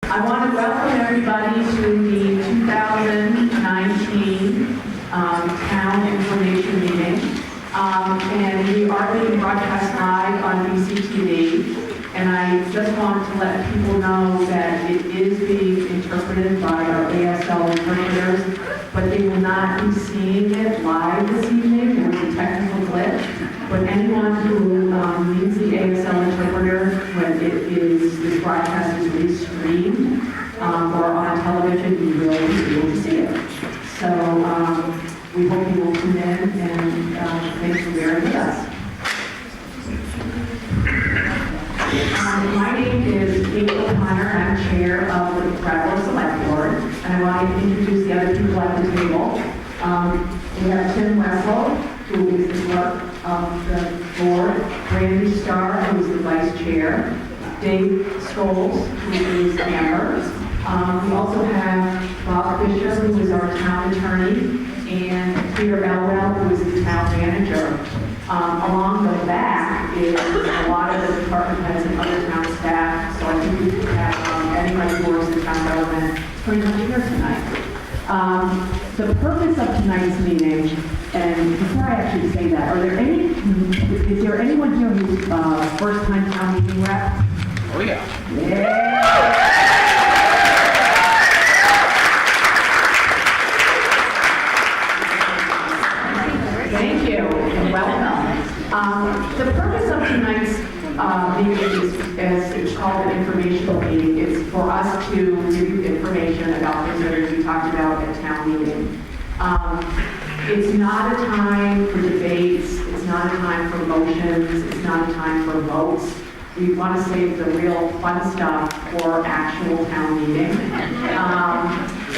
I want to welcome everybody to the 2019 Town Information Meeting. And we are being broadcast live on BCTV. And I just want to let people know that it is being interpreted by our ASL interpreters, but they will not be seeing it live this evening. There was a technical glitch. But anyone who needs the ASL interpreter when this broadcast is restreamed or on television, you will be able to see it. So we hope you will tune in, and thanks for bearing with us. My name is Kate O'Connor. I'm chair of the Brattleboro Town Selectboard, and I want to introduce the other people at the table. We have Tim Wessel, who is the clerk of the board, Randy Starr, who is the vice chair, Dave Scholes, who is a member. We also have Bob Fisher, who is our town attorney, and Peter Elwell, who is the town manager. Along the back is a lot of the department heads and other town staff, so I think we have anybody who works in town government pretty much here tonight. The purpose of tonight's meeting, and before I actually say that, is there anyone here who's first time town meeting rep? Oh yeah. Yeah. Thank you, and welcome. The purpose of tonight's meeting is, as it's called an informational meeting, is for us to give you information about things that are to be talked about at town meeting. It's not a time for debates, it's not a time for motions, it's not a time for votes. We want to save the real fun stuff for actual town meeting.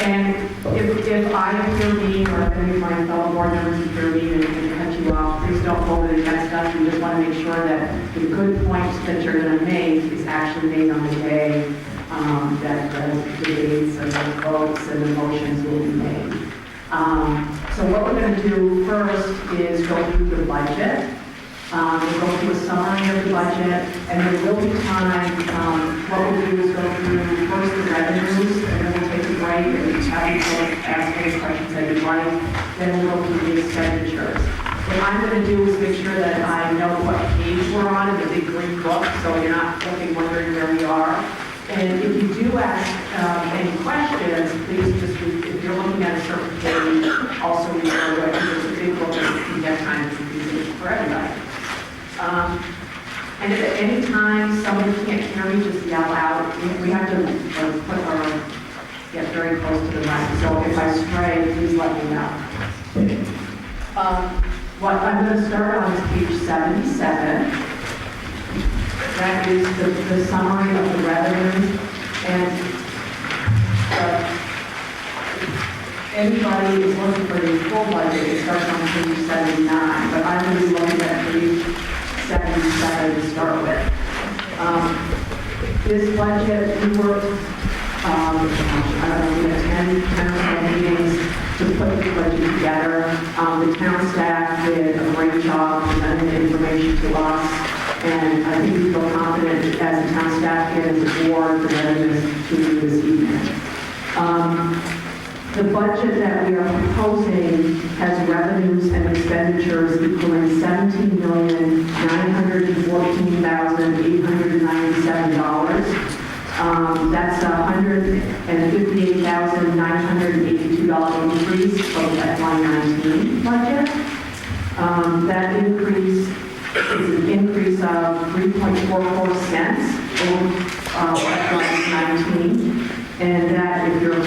And if I intervene or if any of my fellow board members intervene and cut you off, please don't hold it against us. We just want to make sure that the good points that you're going to make is actually made on the day that the debates and the votes and the motions will be made. So what we're going to do first is go through the budget. We'll go through a summary of the budget, and there will be time. What we'll do is go through first the revenues, and then we'll take a break and have people ask any questions that you'd like. Then we'll go through the expenditures. What I'm going to do is make sure that I know what page we're on in the big green book, so you're not looking wondering where we are. And if you do ask any questions, please just, if you're looking at a certain page, also remember that there's a big book and you can get time to use it for everybody. And if at any time somebody can't hear me, just yell out. We have to get very close to the mic, so if I stray, please let me know. What I'm going to start on is page 77. That is the summary of the revenues, and anybody is looking for the full budget, it starts on page 79, but I'm going to be looking at page 77 to start with. This budget, we worked, I don't know, we had 10 or so meetings to put the budget together. The town staff did a great job presenting the information to us, and I think we feel confident as the town staff and as the board presenting this to you this evening. The budget that we are proposing has revenues and expenditures equaling $17,914,897. That's a $158,982 increase from the FY19 budget. That increase is an increase of 3.44 cents over FY19, and that, if you're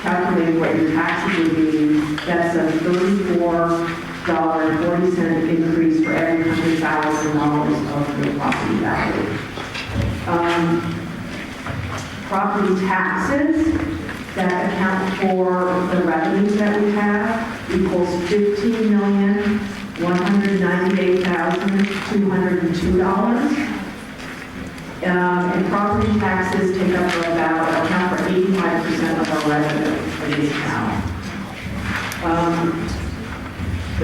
calculating what your taxes would be, that's a $34.40 increase for every $100,000 of your property value. Property taxes that account for the revenues that we have equals $15,198,202. And property taxes take up account for 85% of our revenue in this town.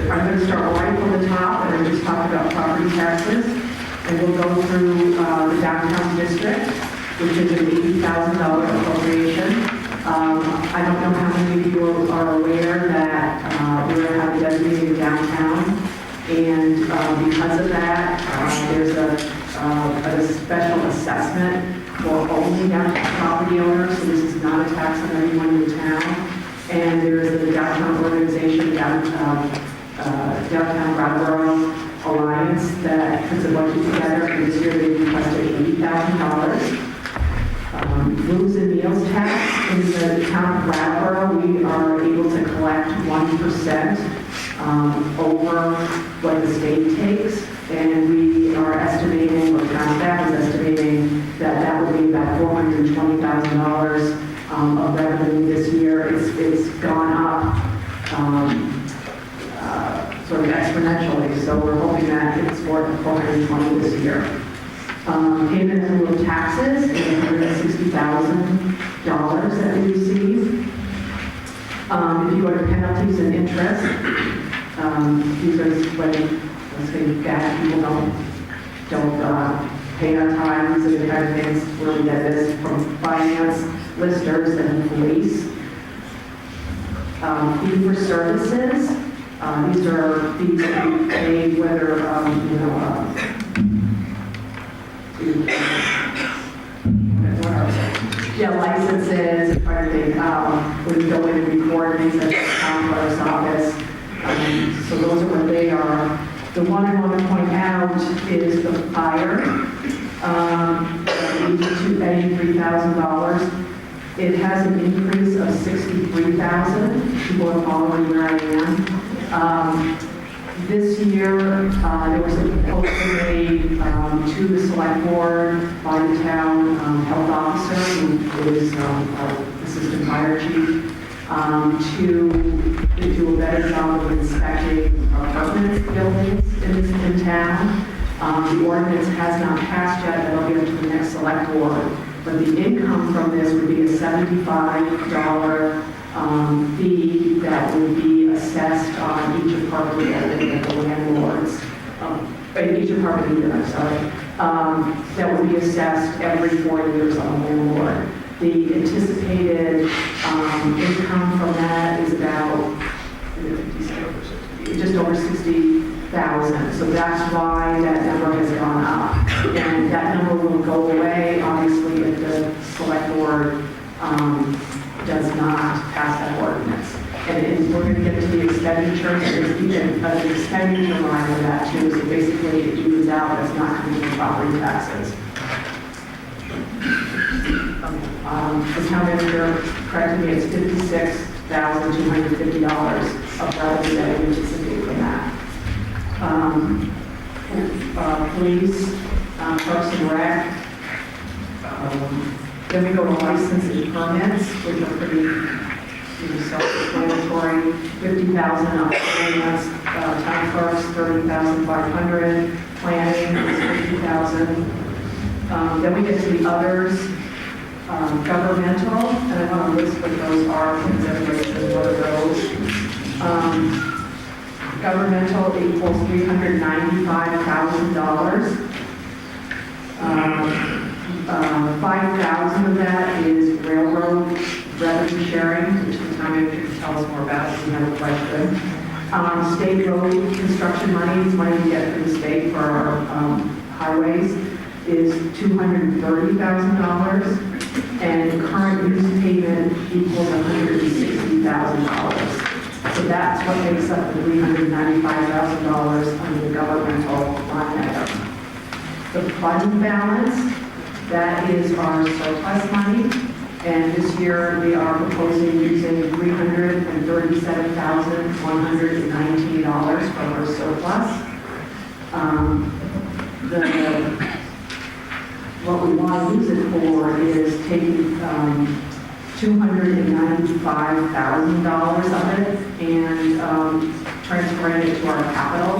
I'm going to start right from the top, and I'm just talking about property taxes, and we'll go through the downtown district, which is an $80,000 appropriation I don't know how many of you are aware that we're going to have designated downtown, and because of that, there's a special assessment for only downtown property owners, so this is not a tax on anyone in the town. And there is a downtown organization, downtown Brattleboro Alliance, that puts a budget together, and this year they requested $80,000. Rooms and meals tax in the town of Brattleboro, we are able to collect 1% over what the state takes, and we are estimating, or town staff is estimating, that that will be about $420,000 of revenue this year. It's gone up sort of exponentially, so we're hoping that it's more than 420 this year. Payment in lieu of taxes is $160,000 that we receive. If you go to penalties and interest, these are when, let's say, bad people don't pay on time. These are the kind of things where we get this from finance, listers, and police. Fee for services. These are fees that we pay whether, licenses, kind of thing, when we go in and record things at the town clerk's office. So those are what they are. The one I want to point out is the fire, $83,000. It has an increase of $63,000. People are following where I am. This year, there was a proposal made to the select board by the town health officer, who is our assistant fire chief, to do a better job of inspecting apartment buildings in town. The ordinance has not passed yet, that'll be up to the next select board. But the income from this would be a $75 fee that would be assessed on each apartment building that the landlords, each apartment unit, I'm sorry, that would be assessed every 4 years on the landlord. The anticipated income from that is about just over 60,000. So that's why that number has gone up. And that number will go away, obviously, if the select board does not pass that ordinance. And we're going to get to the expenditures, and there's even an expenditure line for that too. So basically, it evens out, that's not coming from property taxes. The town manager corrected me, it's $56,250 of revenue that we anticipate from that. Police, Parks and Rec. Then we go to licenses and permits, which are pretty self-explanatory. $50,000 up finance, town clerks, $30,500. Planning is $50,000. Then we get to the others. Governmental, and I want to list what those are because everybody knows what are those. Governmental equals $395,000. 5,000 of that is railroad revenue sharing, which the town manager can tell us more about if you have a question. State road construction money is money we get from the state for our highways, is $230,000. And current use payment equals $160,000. So that's what makes up the $395,000 under the governmental line item. The fund balance, that is our surplus money. And this year we are proposing using $337,119 from our surplus. What we want to use it for is taking $295,000 of it and transferring it to our capital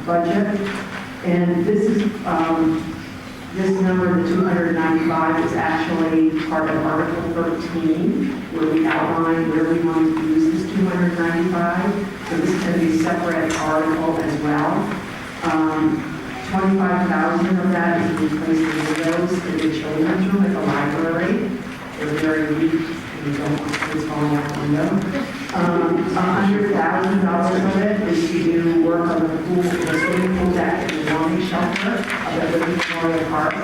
budget. And this is this number, the 295, is actually part of Article 13, where we outline where we want to use this 295. So this is going to be a separate article as well. 25,000 of that is replacing windows in the children's room at the library. They're very weak and we don't falling out the window. $100,000 of it is to do work on the pool, the swimming pool deck and the warming shelter of the Living Memorial Park.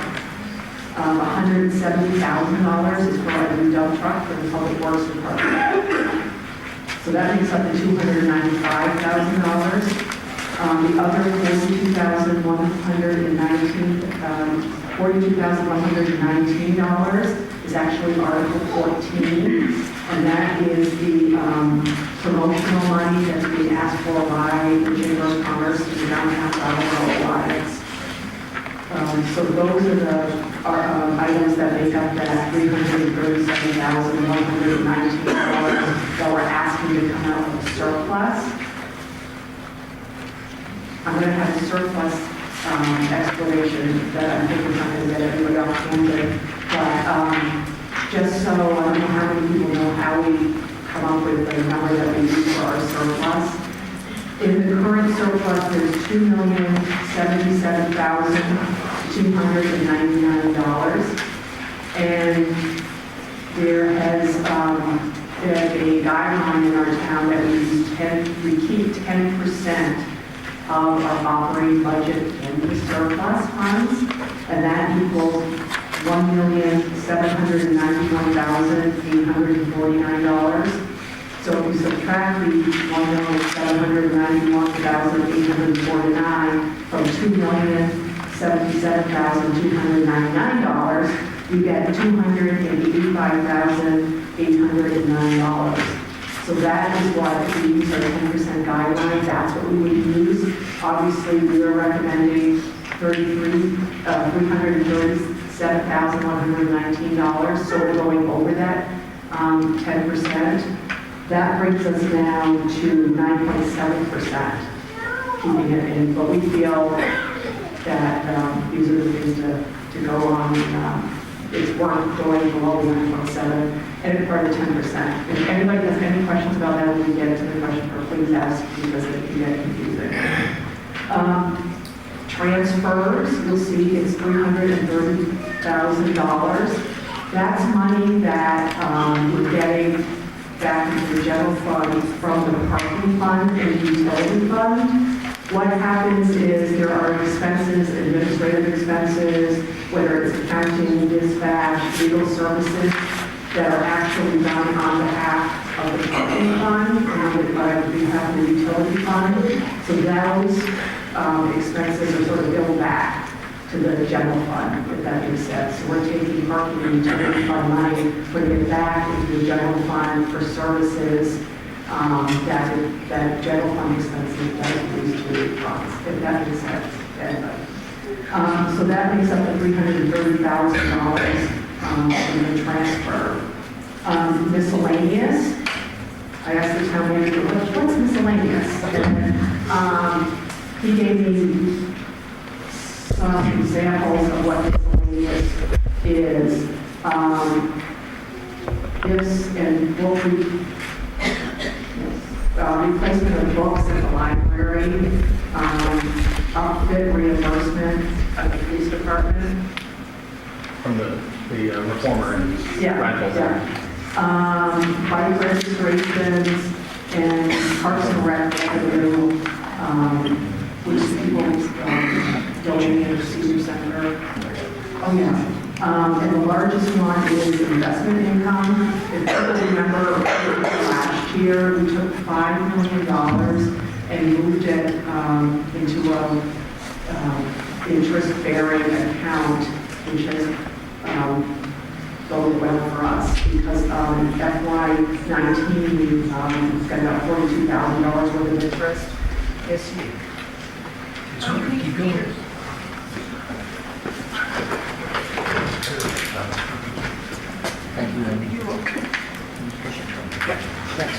$170,000 is for a new dump truck for the Public Works Department. So that makes up the $295,000. The other $42,119 is actually Article 14, and that is the promotional money that's being asked for by the Chamber of Commerce and the Downtown Brattleboro Alliance. So those are the items that make up that $337,119 that we're asking to come out of the surplus. I'm going to have a surplus explanation that I think we're not going to get everybody off handed. But just so I don't know how many people know how we come up with the number that we use for our surplus. In the current surplus, there's $2,077,299. And there has been a guideline in our town that we keep 10% of our operating budget in the surplus funds, and that equals $1,791,849. So if you subtract the $1,791,849 from $2,077,299, you get $285,809. So that is what we use our 10% guideline. That's what we would use. Obviously, we are recommending $337,119. So we're going over that 10%. That brings us down to 9.7%, keeping it in. But we feel that these are the things to go on. It's worth going below 9.7 and it's part of the 10%. If anybody has any questions about that, when we get to the question, please ask because it can get confusing. Transfers, you'll see it's $330,000. That's money that we're getting back into the general fund from the parking fund and the utility fund. What happens is there are expenses, administrative expenses, whether it's accounting, dispatch, legal services, that are actually done on behalf of the parking fund and on behalf of the utility fund. So those expenses are sort of billed back to the general fund, if that makes sense. So we're taking parking and utility fund money, putting it back into the general fund for services that general fund expenses that these two funds, if that makes sense to anybody. So that makes up the $330,000 in the transfer. Miscellaneous. I asked the town manager, what's miscellaneous? And he gave me some examples of what miscellaneous is. This and book replacement of books at the library, outfit reimbursement at the police department. From the reformer and rentals. Yeah. Bike registrations and Parks and Rec revenue, which people donating to the senior center. Oh yeah. And the largest one is investment income. If people remember last year, we took $5 million and moved it into a interest-bearing account, which has going well for us because FY19 we've got about $42,000 worth of interest this year. It's okay, keep going. Thank you, Randy. You're okay. Thanks.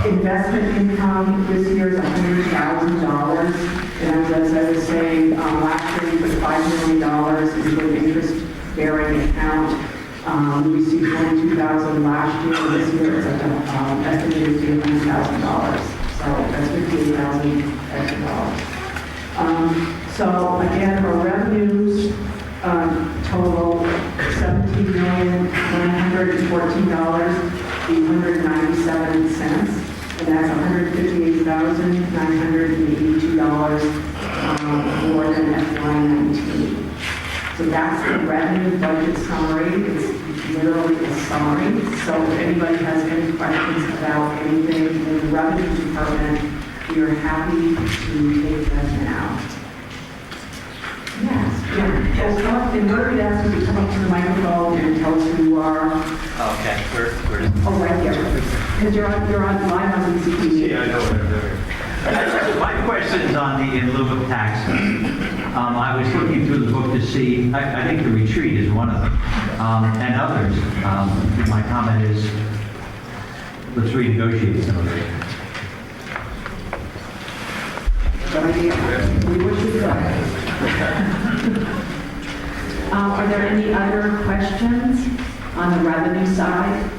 Investment income this year is $100,000. And as I was saying, last year we put $5 million into an interest-bearing account. We received $22,000 last year. This year it's estimated to be $100,000. So that's $58,000 extra dollars. So again, our revenues total FY19. So that's the revenue budget summary. It's literally a summary. So if anybody has any questions about anything in the revenue department, we are happy to take them now. Yes, yeah. Well, come up, in order to ask you to come up to the microphone and tell us who you are. Okay, where Oh, right here. Because you're on live on CCTV. Yeah, I know what I'm doing. My question is on the in lieu of taxes. I was looking through the book to see, I think the retreat is one of them, and others. My comment is, let's renegotiate some of it. Good idea. We wish we could. Are there any other questions on the revenue side?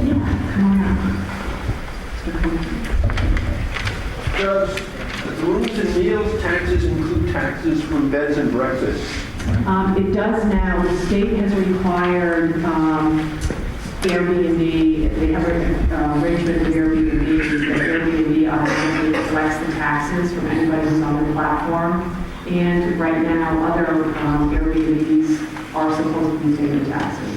Yeah, come on up. Mr. Clinton. Does rooms and meals taxes include taxes for beds and breakfast? It does now. The state has required Airbnb, they have an arrangement with Airbnb, that Airbnb automatically collects the taxes from anybody who's on the platform. And right now, other Airbnbs are supposed to be taking taxes.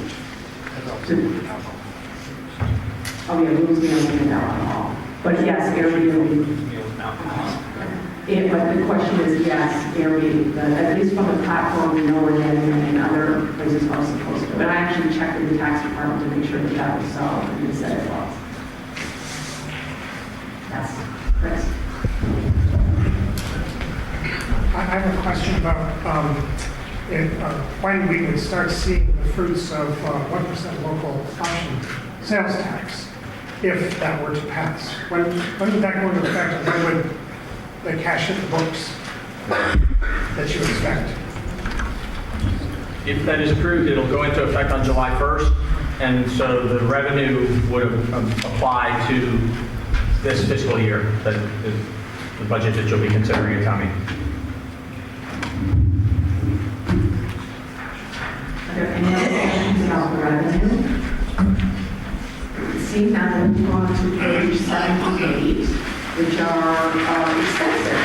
Oh yeah, rooms, meals, and alcohol. But yes, Airbnb. But the question is, yes, Airbnb, at least from the platform, we know we're getting it, and other places are supposed to. But I actually checked with the tax department to make sure that that was so, and they said it was. Yes, Chris? I have a question about when we would start seeing the fruits of 1% local option sales tax, if that were to pass. When would that go into effect, and when would the cash hit the books that you expect? If that is approved, it'll go into effect on July 1st, and so the revenue would apply to this fiscal year, that is the budget that you'll be considering at town meeting. Are there any other questions about the revenue? Seeing none, then move on to page 78, which are expenses.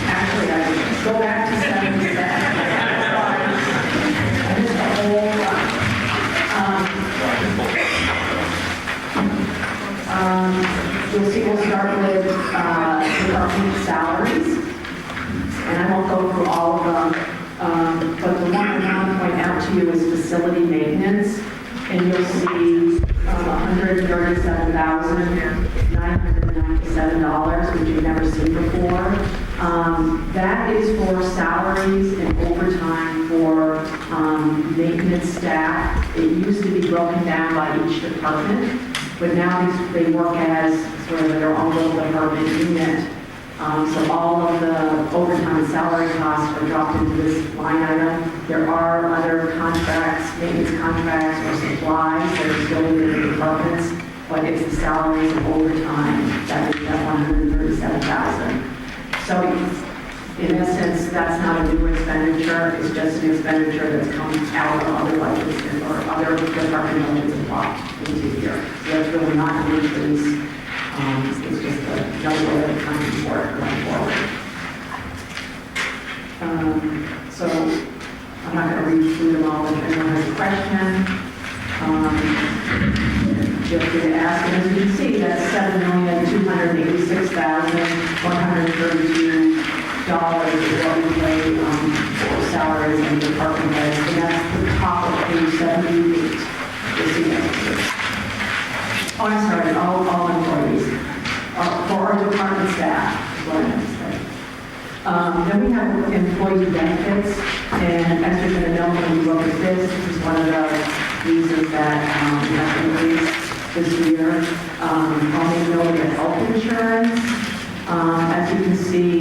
Actually, I go back to 77. I missed the whole lot. You'll see, we'll start with department salaries, and I won't go through all of them, but the one I want to point out to you is facility maintenance, and you'll see $137,997, which you've never seen before. That is for salaries and overtime for maintenance staff. It used to be broken down by each department, but now they work as sort of their own little department unit. So all of the overtime and salary costs are dropped into this line item. There are other contracts, maintenance contracts or supplies that are still in the departments, but it's the salaries and overtime that is that $137,000. So in essence, that's not a new expenditure. It's just an expenditure that's come out of other budgets or other department budgets and brought into here. So that's really not an increase. It's just another way of accounting for it going forward. So I'm not going to read through them all. If anyone has a question, feel free to ask. And as you can see, that's $7,286,132 is what we pay for salaries and department heads. And that's the top of page 78. Oh, I'm sorry, all employees, for our department staff, is what I meant to say. Then we have employee benefits, and as you're going to know when you look at this is one of the reasons that we have increased this year. I'll make note of health insurance. As you can see,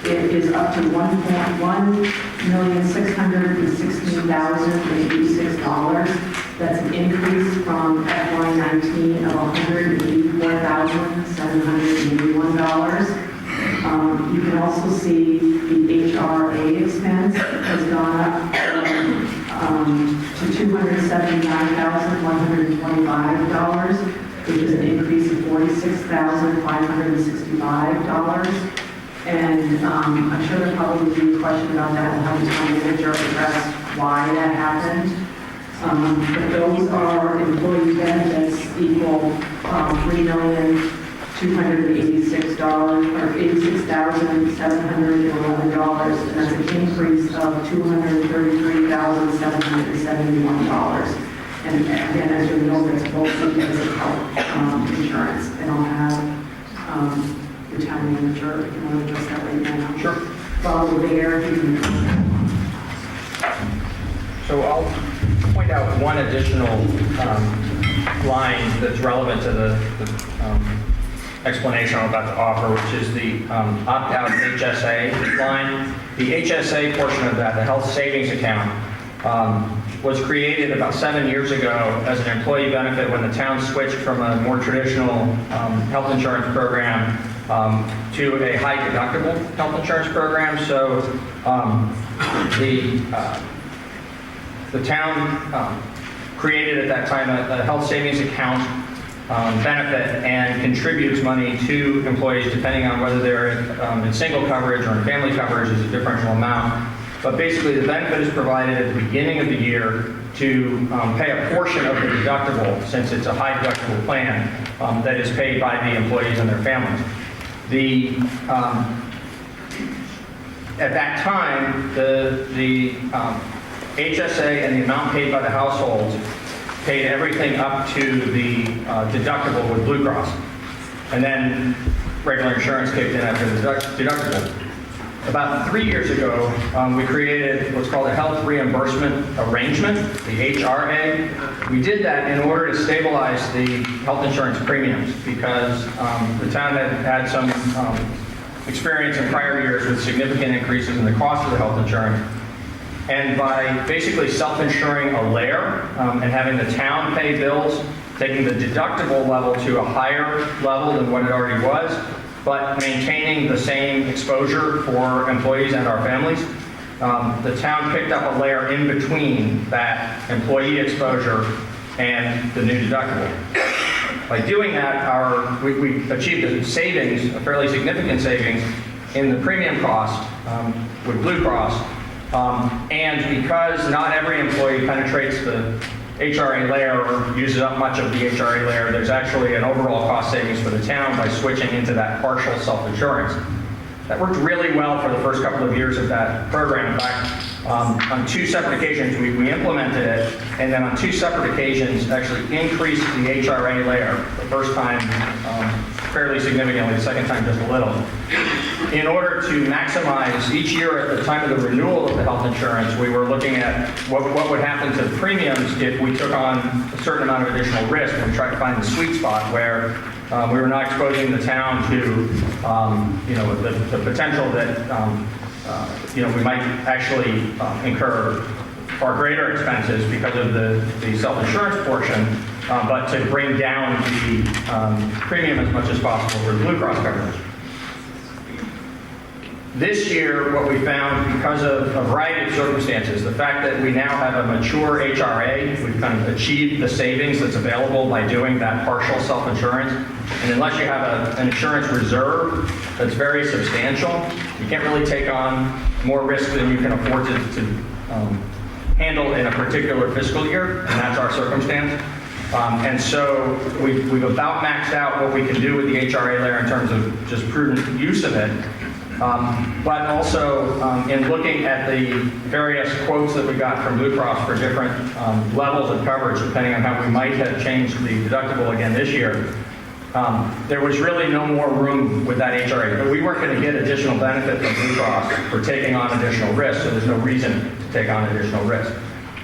it is up to $1,616,086. That's an increase from FY19 of $184,781. You can also see the HRA expense has gone up to $279,125. which is an increase of $46,565. And I'm sure there'll probably be a question about that and how the town manager address why that happened. But those are employee benefits equal $3,286,711, and that's an increase of $233,771. And again, as you know, that's mostly because of health insurance. And I'll have the town manager, if you want to address that right now. Sure. While we're there, you can. So I'll point out one additional line that's relevant to the explanation I'm about to offer, which is the opt-out HSA line. The HSA portion of that, the health savings account, was created about 7 years ago as an employee benefit when the town switched from a more traditional health insurance program to a high deductible health insurance program. So the town created at that time a health savings account benefit and contributes money to employees depending on whether they're in single coverage or in family coverage is a differential amount. But basically the benefit is provided at the beginning of the year to pay a portion of the deductible, since it's a high deductible plan that is paid by the employees and their families. At that time, the HSA and the amount paid by the households paid everything up to the deductible with Blue Cross. And then regular insurance kicked in after the deductible. About 3 years ago, we created what's called a health reimbursement arrangement, the HRA. We did that in order to stabilize the health insurance premiums because the town had some experience in prior years with significant increases in the cost of the health insurance. And by basically self-insuring a layer and having the town pay bills, taking the deductible level to a higher level than what it already was, but maintaining the same exposure for employees and our families, the town picked up a layer in between that employee exposure and the new deductible. By doing that, we achieved a savings, a fairly significant savings, in the premium cost with Blue Cross. And because not every employee penetrates the HRA layer or uses up much of the HRA layer, there's actually an overall cost savings for the town by switching into that partial self-insurance. That worked really well for the first couple of years of that program. In fact, on 2 separate occasions, we implemented it, and then on 2 separate occasions actually increased the HRA layer. The first time fairly significantly, the second time just a little. In order to maximize each year at the time of the renewal of the health insurance, we were looking at what would happen to the premiums if we took on a certain amount of additional risk, and we tried to find the sweet spot where we were not exposing the town to the potential that we might actually incur far greater expenses because of the self-insurance portion, but to bring down the premium as much as possible for Blue Cross coverage. This year, what we found, because of a variety of circumstances, the fact that we now have a mature HRA, we've kind of achieved the savings that's available by doing that partial self-insurance. And unless you have an insurance reserve that's very substantial, you can't really take on more risk than you can afford to handle in a particular fiscal year, and that's our circumstance. And so we've about maxed out what we can do with the HRA layer in terms of just prudent use of it. But also in looking at the various quotes that we got from Blue Cross for different levels of coverage, depending on how we might have changed the deductible again this year, there was really no more room with that HRA. But we weren't going to get additional benefit from Blue Cross for taking on additional risk, so there's no reason to take on additional risk.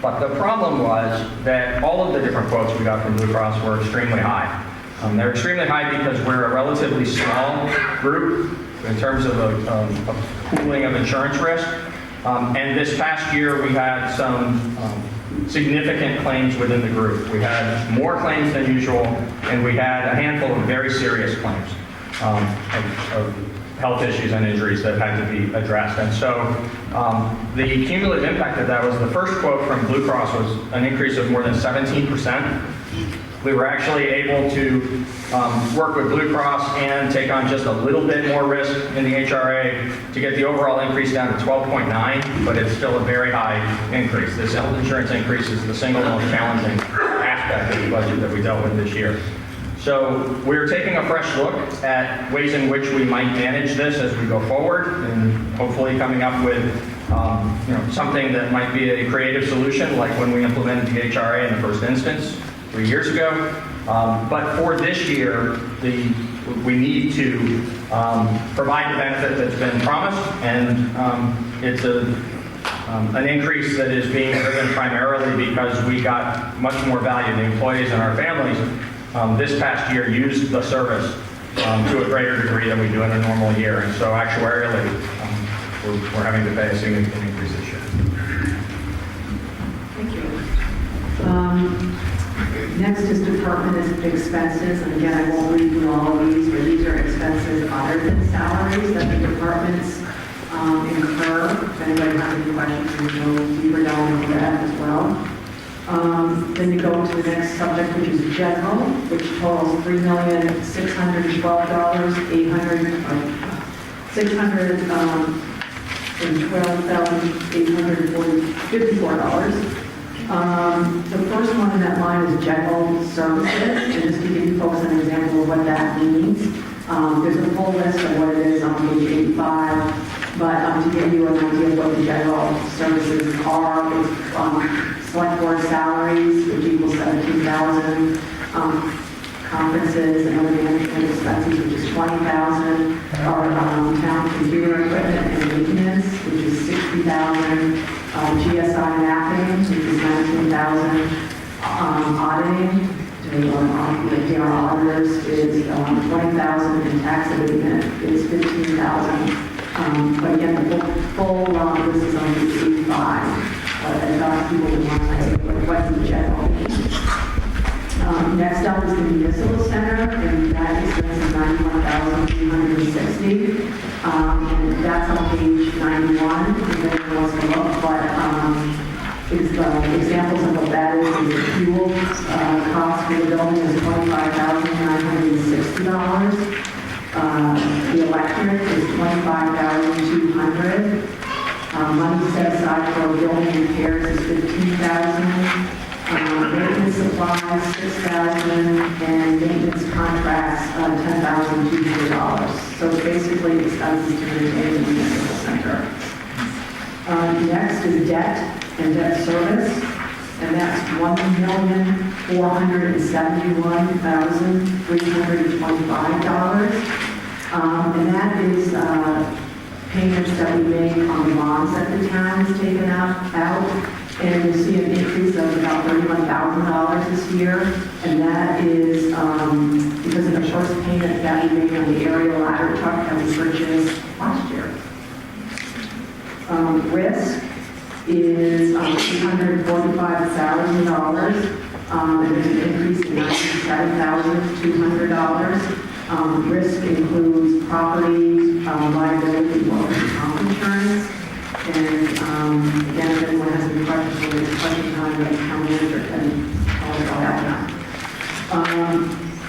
But the problem was that all of the different quotes we got from Blue Cross were extremely high. They're extremely high because we're a relatively small group in terms of a pooling of insurance risk. And this past year, we had some significant claims within the group. We had more claims than usual, and we had a handful of very serious claims of health issues and injuries that had to be addressed. And so the cumulative impact of that was the first quote from Blue Cross was an increase of more than 17%. We were actually able to work with Blue Cross and take on just a little bit more risk in the HRA to get the overall increase down to 12.9, but it's still a very high increase. This health insurance increase is the single most challenging aspect of the budget that we dealt with this year. So we're taking a fresh look at ways in which we might manage this as we go forward, and hopefully coming up with something that might be a creative solution, like when we implemented the HRA in the first instance 3 years ago. But for this year, we need to provide the benefit that's been promised, and it's an increase that is being driven primarily because we got much more value. The employees and our families this past year used the service to a greater degree than we do in a normal year, and so actuarially, we're having to pay a significant increase this year. Thank you. Next is department expenses, and again, I won't read through all of these, but these are expenses other than salaries that the departments incur. If anybody has any questions, we'll deeper down into that as well. Then you go to the next subject, which is general, which totals $612,854. The first one in that line is general services, and just to give you folks an example of what that means, there's a full list of what it is on page 85, but to give you an idea of what the general services are, it's select board salaries, which equals $17,000, conferences and other management expenses, which is $20,000, our town computer equipment and maintenance, which is $60,000, GSI mapping, which is $19,000, auditing, to our auditors is $20,000, and tax abatement is $15,000. But again, the full this is on page 85. And not people who want to say, what's the general? Next up is the municipal center, and that expense is $91,360. And that's on page 91, if anyone wants to look, but examples of what that is the fuel cost for the building is $25,960. The electric is $25,200. Money set aside for building repairs is $15,000. Maintenance supplies, $6,000, and maintenance contracts, $10,200. So it's basically expenses to maintain the municipal center. Next is debt and debt service, and that's $1,471,325. And that is payments that we make on the bonds that the town has taken out. And you'll see an increase of about $31,000 this year, and that is because of the first payment that we made on the aerial ladder truck that we purchased last year. Risk is $245,000, and there's an increase in $97,200. Risk includes property, liability, workers' comp insurance. And again, if anyone has any questions, or there's question time, the town manager can tell us about that.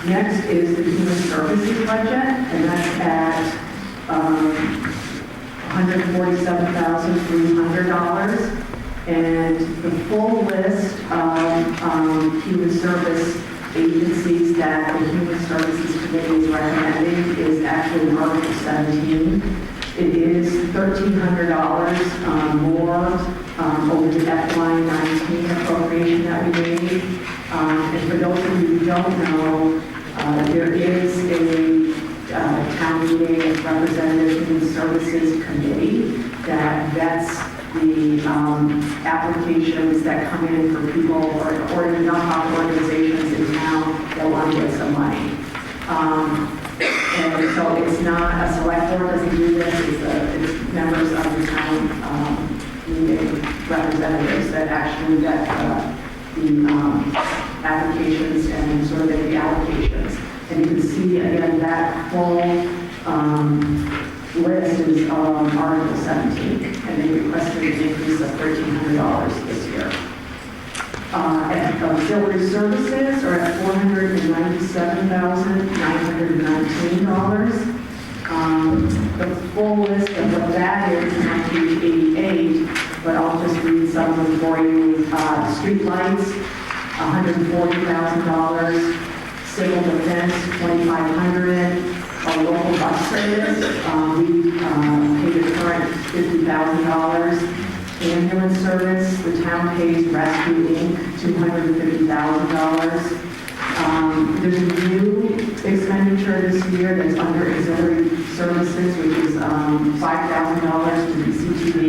Next is the human services budget, and that's at $147,300. And the full list of human service agencies that the Human Services Committee is recommending is actually in Article 17. It is $1,300 more over the FY19 appropriation that we made. And for those of you who don't know, there is a town meeting representative human services committee that vets the applications that come in for people or nonprofit organizations in town that want to get some money. And so it's not a select board doesn't do this, it's members of the town meeting representatives that actually vet the applications and sort of the allocations. And you can see again that full list is Article 17, and they requested an increase of $1,300 this year. Auxiliary services are at $497,919. The full list of what that is on page 88, but I'll just read some of them for you. Street lights, $140,000. Civil defense, $2,500. Our local bus service, we paid a current $50,000. Ambulance service, the town pays Rescue Inc. $250,000. There's a new expenditure this year that's under auxiliary services, which is $5,000 to BCTV.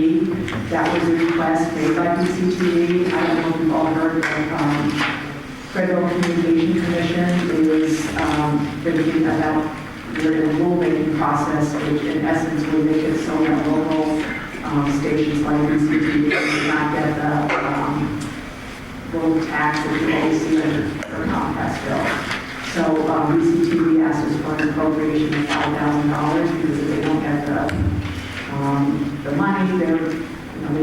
That was a request made by BCTV. I don't know if you've all heard of Federal Communication Commission is thinking about their rulemaking process, which in essence will make it so that local stations like BCTV do not get the little tax that you always see in their Comcast bill. So BCTV asked us for an appropriation of $5,000 because if they don't get the money, they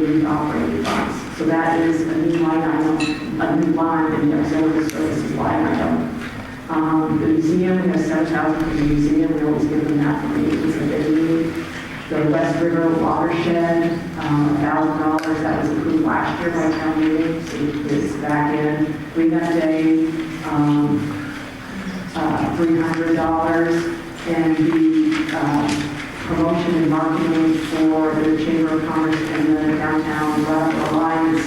need to operate funds. So that is a new line item, a new line in the auxiliary services line item. The museum, we have $7,000 for the museum. We always give them that for maintenance that they need. The West River watershed, $1,000. That was approved last year by town meeting, so it's back in. Cleanup Day, $300. And the promotion and marketing for the Chamber of Commerce and the Downtown Brattleboro Alliance,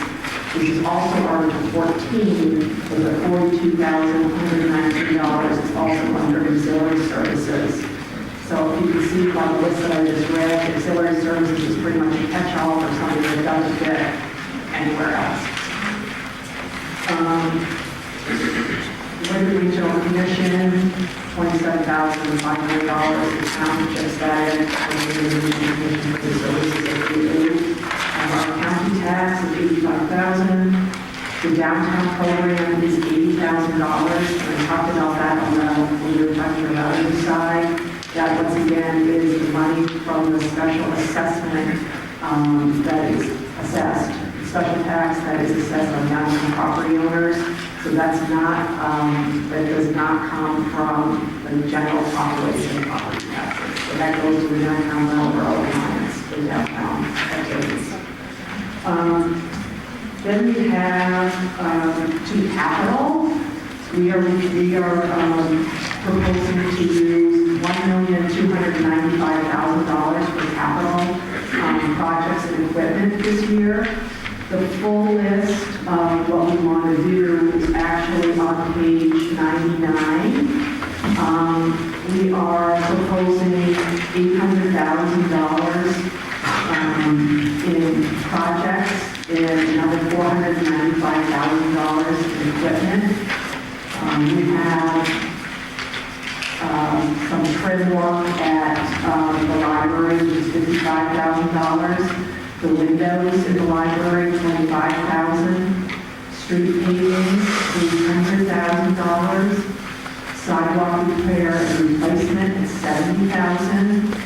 which is also Article 14, with a $42,119. It's also under auxiliary services. So if you can see by the list that I just read, auxiliary services is pretty much a catch-all for something that doesn't fit anywhere else. Labor Regional Commission, $27,500. The town just added for the services that we do. Our county tax is $85,000. The downtown program is $80,000. And I talked about that when we were talking about the other side. That once again is the money from the special assessment that is assessed, special tax that is assessed on downtown property owners. So that's not, that does not come from the general population of property taxes. So that goes to the downtown Brattleboro Alliance, the downtown activities. Then we have to capital. We are proposing to use $1,295,000 for capital projects and equipment this year. The full list of what we want to do is actually on page 99. We are proposing $800,000 in projects and another $495,000 in equipment. We have some trim work at the library, which is $55,000. The windows in the library, $25,000. Street paving, $300,000. Sidewalk repair and replacement is $70,000.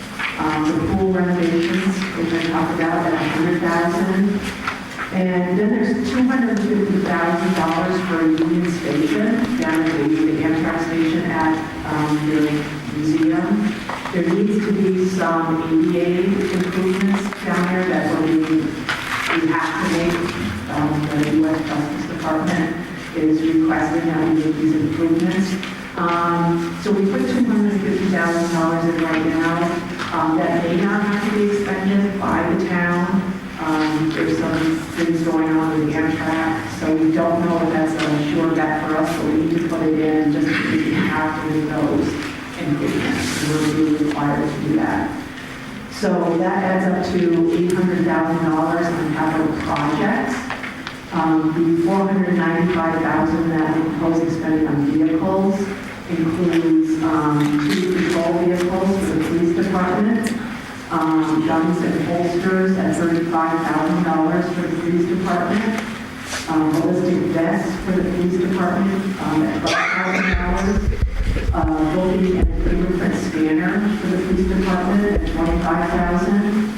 The pool renovations, which I talked about, at $100,000. And then there's $250,000 for a Union Station down at the Amtrak station at the museum. There needs to be some ADA improvements down there that we have to make. The U.S. Justice Department is requesting that we make these improvements. So we put $250,000 in right now. That may not have to be expended by the town. There's some things going on with the Amtrak, so we don't know if that's a sure bet for us, so we need to put it in just because we have to do those improvements. We're really required to do that. So that adds up to $800,000 on capital projects. The $495,000 that we're proposing spending on vehicles includes 2 patrol vehicles for the police department. Guns and holsters at $35,000 for the police department. Ballistic vests for the police department at $12,000. Booking and fingerprint scanner for the police department at $25,000.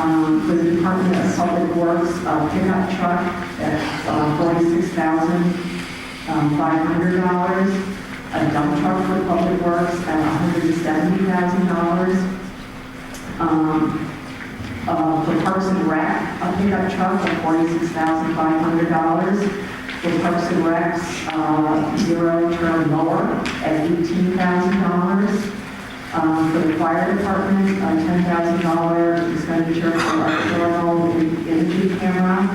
For the Department of Public Works, a pickup truck at $46,500. A dump truck for Public Works at $170,000. For Parks and Rec, a pickup truck of $46,500. For Parks and Rec's zero-turn mower at $18,000. For the fire department, a $10,000 expenditure for our thermal imaging camera.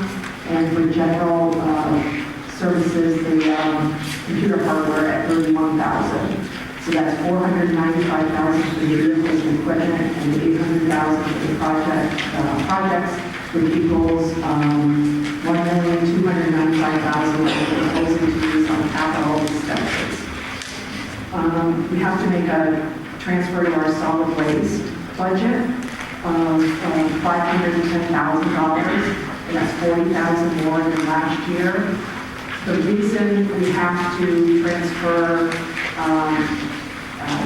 And for general services, the computer hardware at $31,000. So that's $495,000 for the vehicles and equipment and $800,000 for the projects, which equals $1,295,000 proposing to use on capital expenses. We have to make a transfer to our solid waste budget of $510,000, and that's $40,000 more than last year. The reason we have to transfer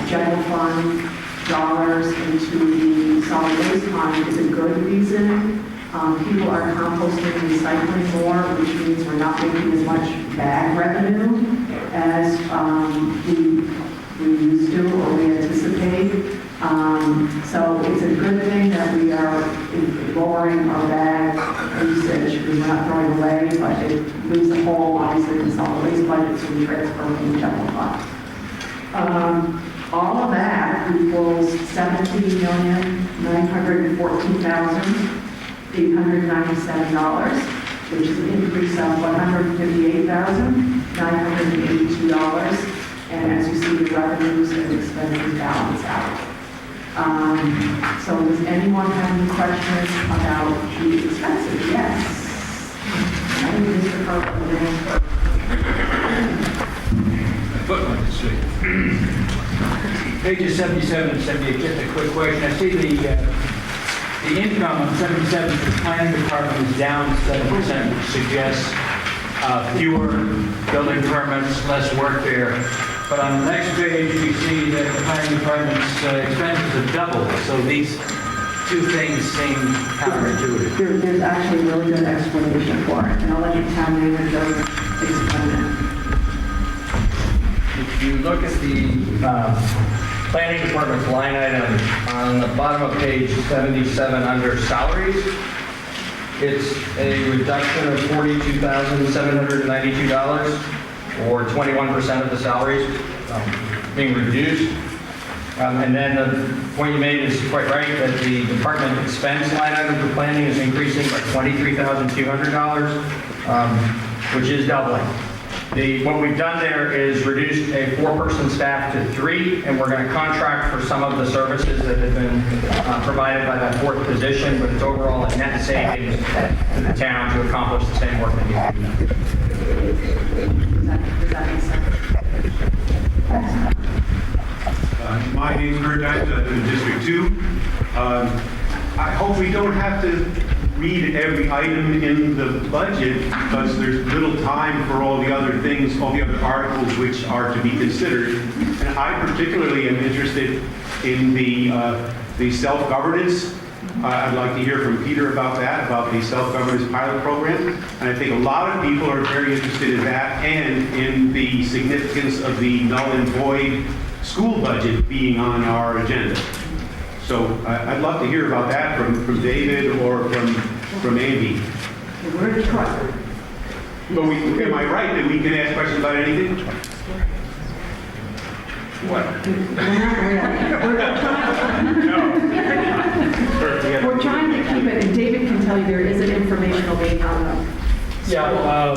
general fund dollars into the solid waste fund is a good reason. People are composting and recycling more, which means we're not making as much bag revenue as we used to or we anticipate. So it's a good thing that we are lowering our bag usage. We're not throwing away, but it leaves a hole, obviously, in the solid waste budget, so we transfer from the general fund. All of that equals $17,914,897, which is an increase of $158,982. And as you see, the revenues and expenses balance out. So does anyone have any questions about the expenses? Yes. I think Mr. Kirk will answer. Footnote this week. Pages 77 and 78, just a quick question. I see the income on 77 for the planning department is down 7%, which suggests fewer building permits, less work there. But on the next page, we see that the planning department's expenses have doubled. So these two things seem counterintuitive. There's actually a really good explanation for it, and I'll let the town manager explain it. If you look at the planning department's line item on the bottom of page 77 under salaries, it's a reduction of $42,792, or 21% of the salaries being reduced. And then the point you made is quite right, that the department expense line item for planning is increasing by $23,200, which is doubling. What we've done there is reduced a 4-person staff to 3, and we're going to contract for some of the services that have been provided by that 4th position, but it's overall a net savings to the town to accomplish the same work that needs to be done. Does that make sense? My name is Kurt Dice, in District 2. I hope we don't have to read every item in the budget because there's little time for all the other things, all the other articles which are to be considered. And I particularly am interested in the self-governance. I'd like to hear from Peter about that, about the self-governance pilot program. And I think a lot of people are very interested in that and in the significance of the null and void school budget being on our agenda. So I'd love to hear about that from David or from Andy. We're in trouble. But am I right that we can ask questions about anything? What? We're trying to keep it, and David can tell you there is an informational meeting on them. Yeah,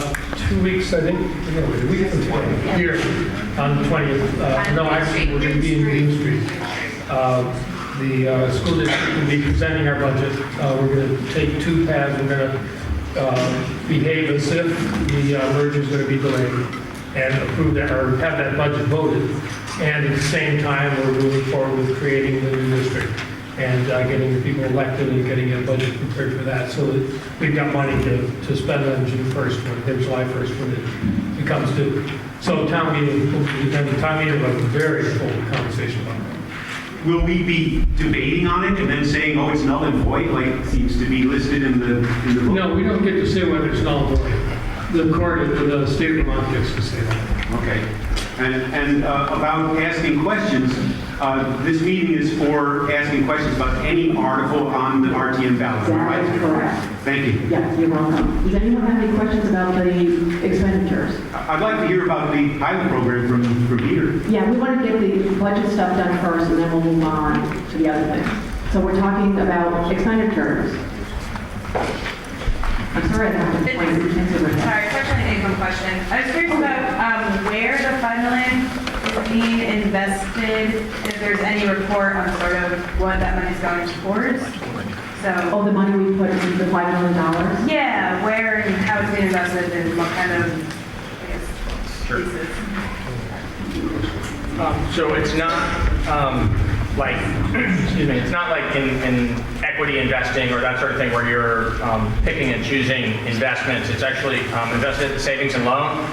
2 weeks, I think, the week of the 20th, here on the 20th. No, actually, we're going to be in Green Street. The school district will be presenting our budget. We're going to take 2 paths. We're going to behave as if the merger is going to be delayed and approve that, or have that budget voted. And at the same time, we're moving forward with creating the new district and getting the people elected and getting a budget prepared for that. So that we've got money to spend on June 1st, when July 1st, when it becomes due. So town meeting, we'll have a very full conversation about that. will we be debating on it and then saying, oh, it's null and void, like it seems to be listed in the book? No, we don't get to say whether it's null or void. The court, the state of Vermont gets to say that. Okay. And about asking questions, this meeting is for asking questions about any article on the RTM ballot, That is right? correct. Thank you. Yes, you're welcome. Does anyone have any questions about the expenditures? I'd like to hear about the pilot program from Peter. Yeah, we want to get the budget stuff done first, and then we'll move on to the other things. So we're talking about expenditures. I'm sorry, I have to explain the answer to that. Sorry, it's actually an income question. I was curious about where the fund million is being invested, if there's any report on sort of what that money's going towards. So, Oh, the money we put into the $5 million? yeah, where and how it's being invested and what kind of, I guess, pieces. So it's not like, excuse me, it's not like in equity investing or that sort of thing where you're picking and choosing investments. It's actually invested in savings and loan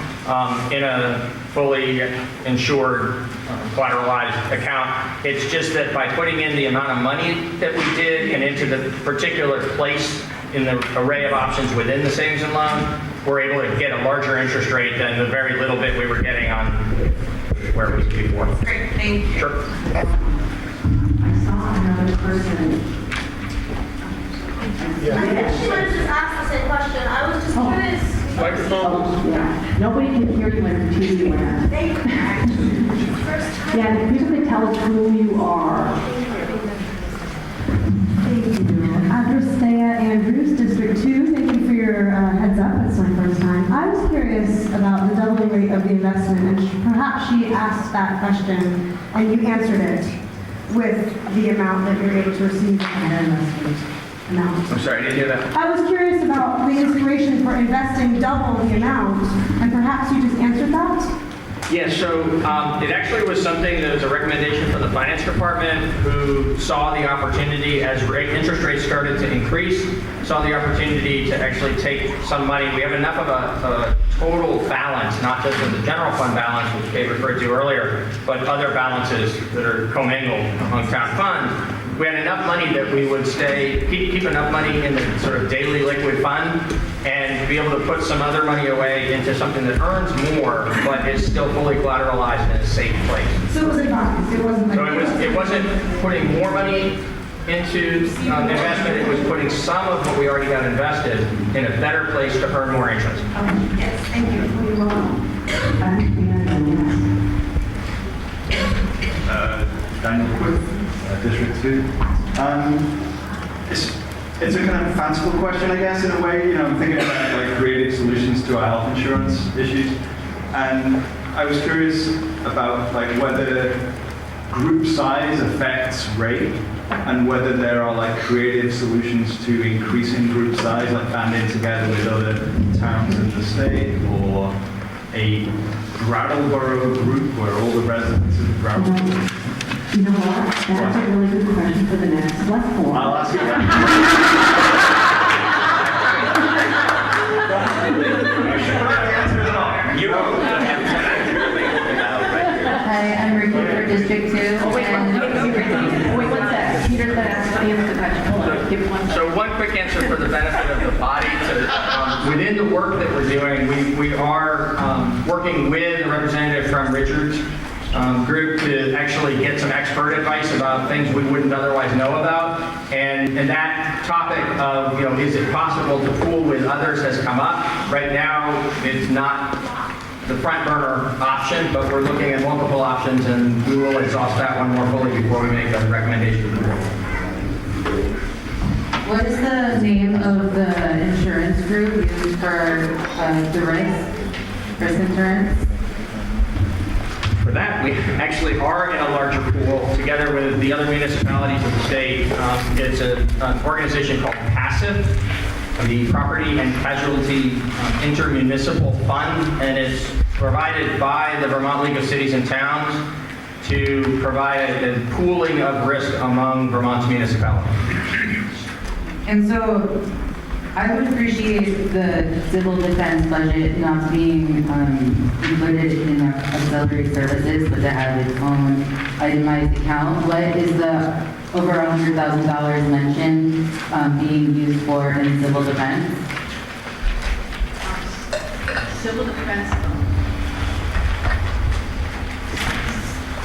in a fully insured, collateralized account. It's just that by putting in the amount of money that we did and into the particular place in the array of options within the savings and loan, we're able to get a larger interest rate than the very little bit we were getting on where it was before. Great, thank you. Sure. I saw another person. I actually wanted to just ask the same question. I was just curious. Microphone. Oh, yeah. Nobody can hear you when the TV went on. Thank you. First time. Yeah, if you could tell us who you are. Thank you. Adrestea Andrews, District 2. Thank you for your heads up. It's my first time. I was curious about the doubling rate of the investment, and perhaps she asked that question and you answered it with the amount that you're able to receive from their investment amount. I'm sorry, I didn't hear that. I was curious about the inspiration for investing double the amount, and perhaps you just answered that? Yeah, so it actually was something that was a recommendation from the finance department, who saw the opportunity as interest rates started to increase, saw the opportunity to actually take some money. We have enough of a total balance, not just in the general fund balance, which Kate referred to earlier, but other balances that are commingled among town funds. We had enough money that we would keep enough money in the sort of daily liquid fund and be able to put some other money away into something that earns more, but is still fully collateralized in a safe place. So it was advised, it wasn't like... So it wasn't putting more money into investment, it was putting some of what we already got invested in a better place to earn more interest. Yes, thank you. Daniel Quick, District 2. It's a kind of fanciful question, I guess, in a way. You know, I'm thinking about like creative solutions to our health insurance issues, and I was curious about like whether group size affects rate, and whether there are like creative solutions to increasing group size, like banding together with other towns in the state, or a Brattleboro group where all the residents of Brattleboro. You know what? That's a really good question for the next select board. I'll ask you that. Hi, I'm Ricky for District 2. Wait, one second. Peter's going to answer the question. Hold on. Give one second. So one quick answer for the benefit of the body. Within the work that we're doing, we are working with a representative from Richard's group to actually get some expert advice about things we wouldn't otherwise know about. And that topic of, is it possible to pool with others has come up. Right now, it's not the front burner option, but we're looking at multiple options, and we will exhaust that one more fully before we make a recommendation to the board. What is the name of the insurance group used for the risk insurance? For that, we actually are in a larger pool together with the other municipalities of the state. It's an organization called PASSIVE, the Property and Casualty Intermunicipal Fund, and it's provided by the Vermont League of Cities and Towns to provide a pooling of risk among Vermont's municipalities. And so I would appreciate the civil defense budget not being included in auxiliary services, but to have its own itemized account. What is the over $100,000 mentioned being used for in civil defense? Civil defense.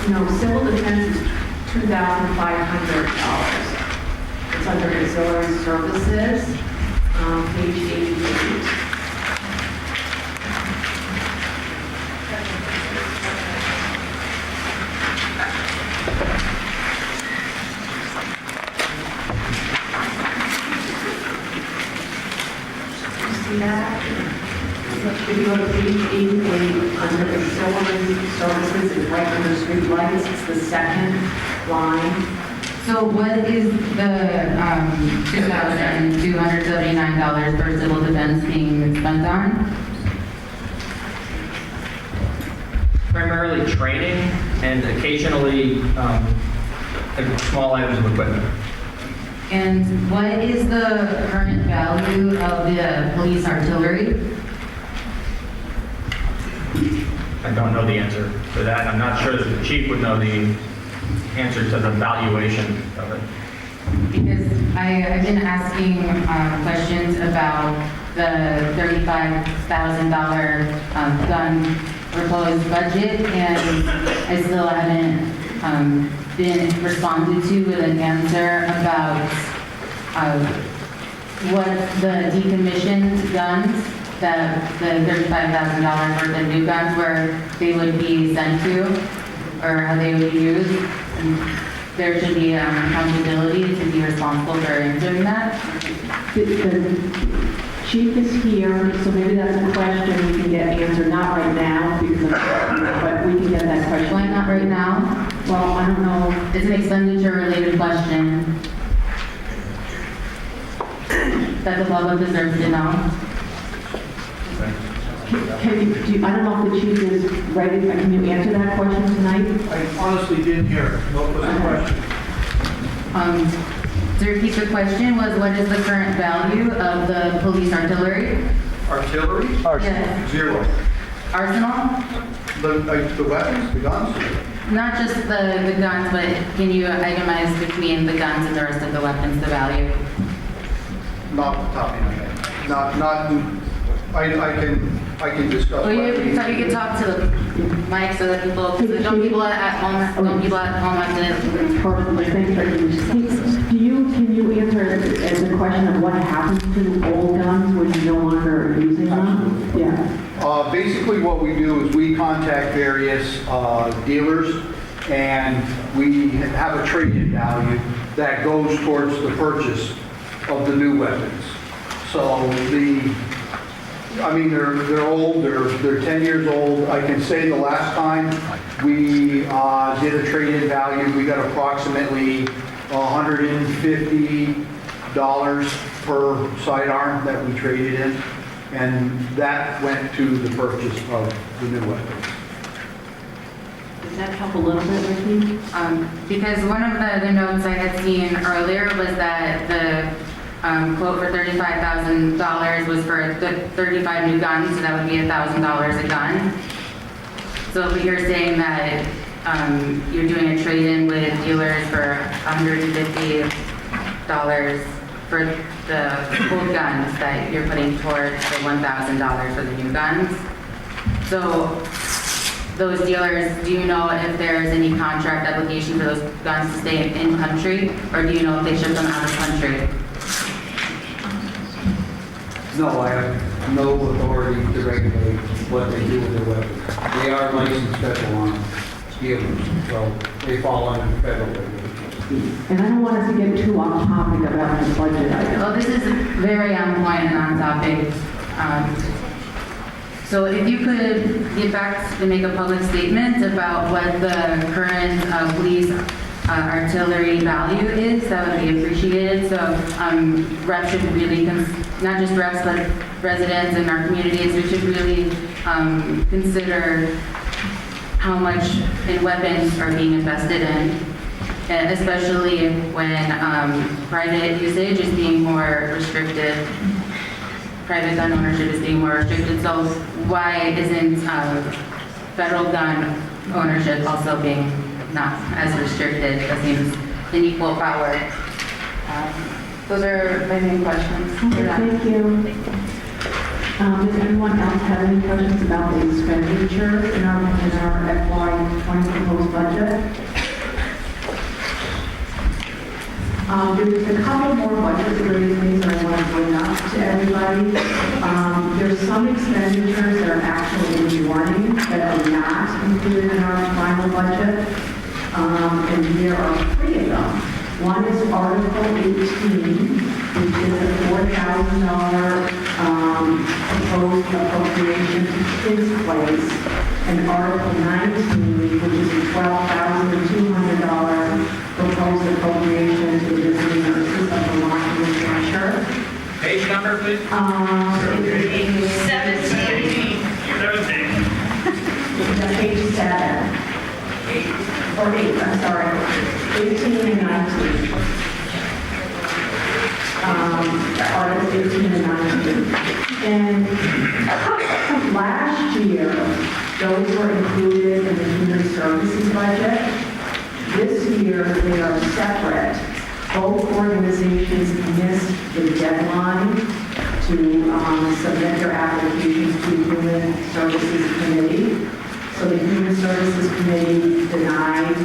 No, civil defense is $2,500. It's under auxiliary services, page 88. See that? If you go to page 88, under auxiliary services, it's right under street lights, it's the second line. So what is the $2,279 for civil defense being spent on? Primarily training and occasionally small items of equipment. And what is the current value of the police artillery? I don't know the answer to that. I'm not sure that the chief would know the answer to the valuation of it. Because I've been asking questions about the $35,000 gun proposed budget, and I still haven't been responded to with an answer about what the decommissioned guns, the $35,000 worth of new guns, where they would be sent to, or how they would be used. And there should be accountability to be responsible for answering that. The chief is here, so maybe that's a question we can get answered, not right now, because of, but we can get that question. Why not right now? Well, I don't know. It's an expenditure-related question that the public deserves to know. Can you, I don't know if the chief is ready, can you answer that question tonight? I honestly didn't hear. What was the question? To repeat the question was, what is the current value of the police artillery? Artillery? Yes. Zero. Arsenal? The weapons, the guns? Not just the guns, but can you itemize between the guns and the rest of the weapons, the value? Not the top of my head. I can discuss. Well, you could talk to the mic so that people at home have to. Perfectly, thanks for Can you answer as a question of what happens to old guns when you're no longer using them? Yeah. Basically, what we do is we contact various dealers, and we have a trade-in value that goes towards the purchase of the new weapons. So they're old, they're 10 years old. I can say the last time we did a trade-in value, we got approximately $150 per sidearm that we traded in, and that went to the purchase of the new weapons. Does that help a little bit, Ricky? Because one of the notes I had seen earlier was that the quote for $35,000 was for 35 new guns, so that would be $1,000 a gun. So if you're saying that you're doing a trade-in with dealers for $150 for the old guns that you're putting towards the $1,000 for the new guns. So those dealers, do you know if there's any contract obligation for those guns to stay in country, or do you know if they ship them out of country? No, I have no authority to regulate what they do with their weapons. They are licensed special arms dealers, so they fall under federal regulations. And I don't want us to get too off topic about the budget item. Well, this is very on point and on topic. So if you could get back to make a public statement about what the current police artillery value is, that would be appreciated. So reps should really, not just reps, but residents in our communities, we should really consider how much in weapons are being invested in, especially when private usage is being more restricted. private gun ownership is being more restricted, so why isn't federal gun ownership also being not as restricted? That seems an equal power. Those are my main questions. Okay, thank you. Does anyone else have any questions about the expenditure in our FY20 proposed budget? There's a couple more budget-related things that I want to bring up to everybody. There's some expenditures that are actually in the warning that are not included in our final budget. And there are 3 of them. One is Article 18, which is a $4,000 proposed appropriation to kids' place, and Article 19, which is a $12,200 proposed appropriation to the visiting nurses of Vermont and New Hampshire. Page number, please. 17. Page 7. Or 8, I'm sorry. 18 and 19. Articles 18 and 19. And last year, those were included in the human services budget. This year, they are separate. Both organizations missed the deadline to submit their applications to the Human Services Committee. So the Human Services Committee denied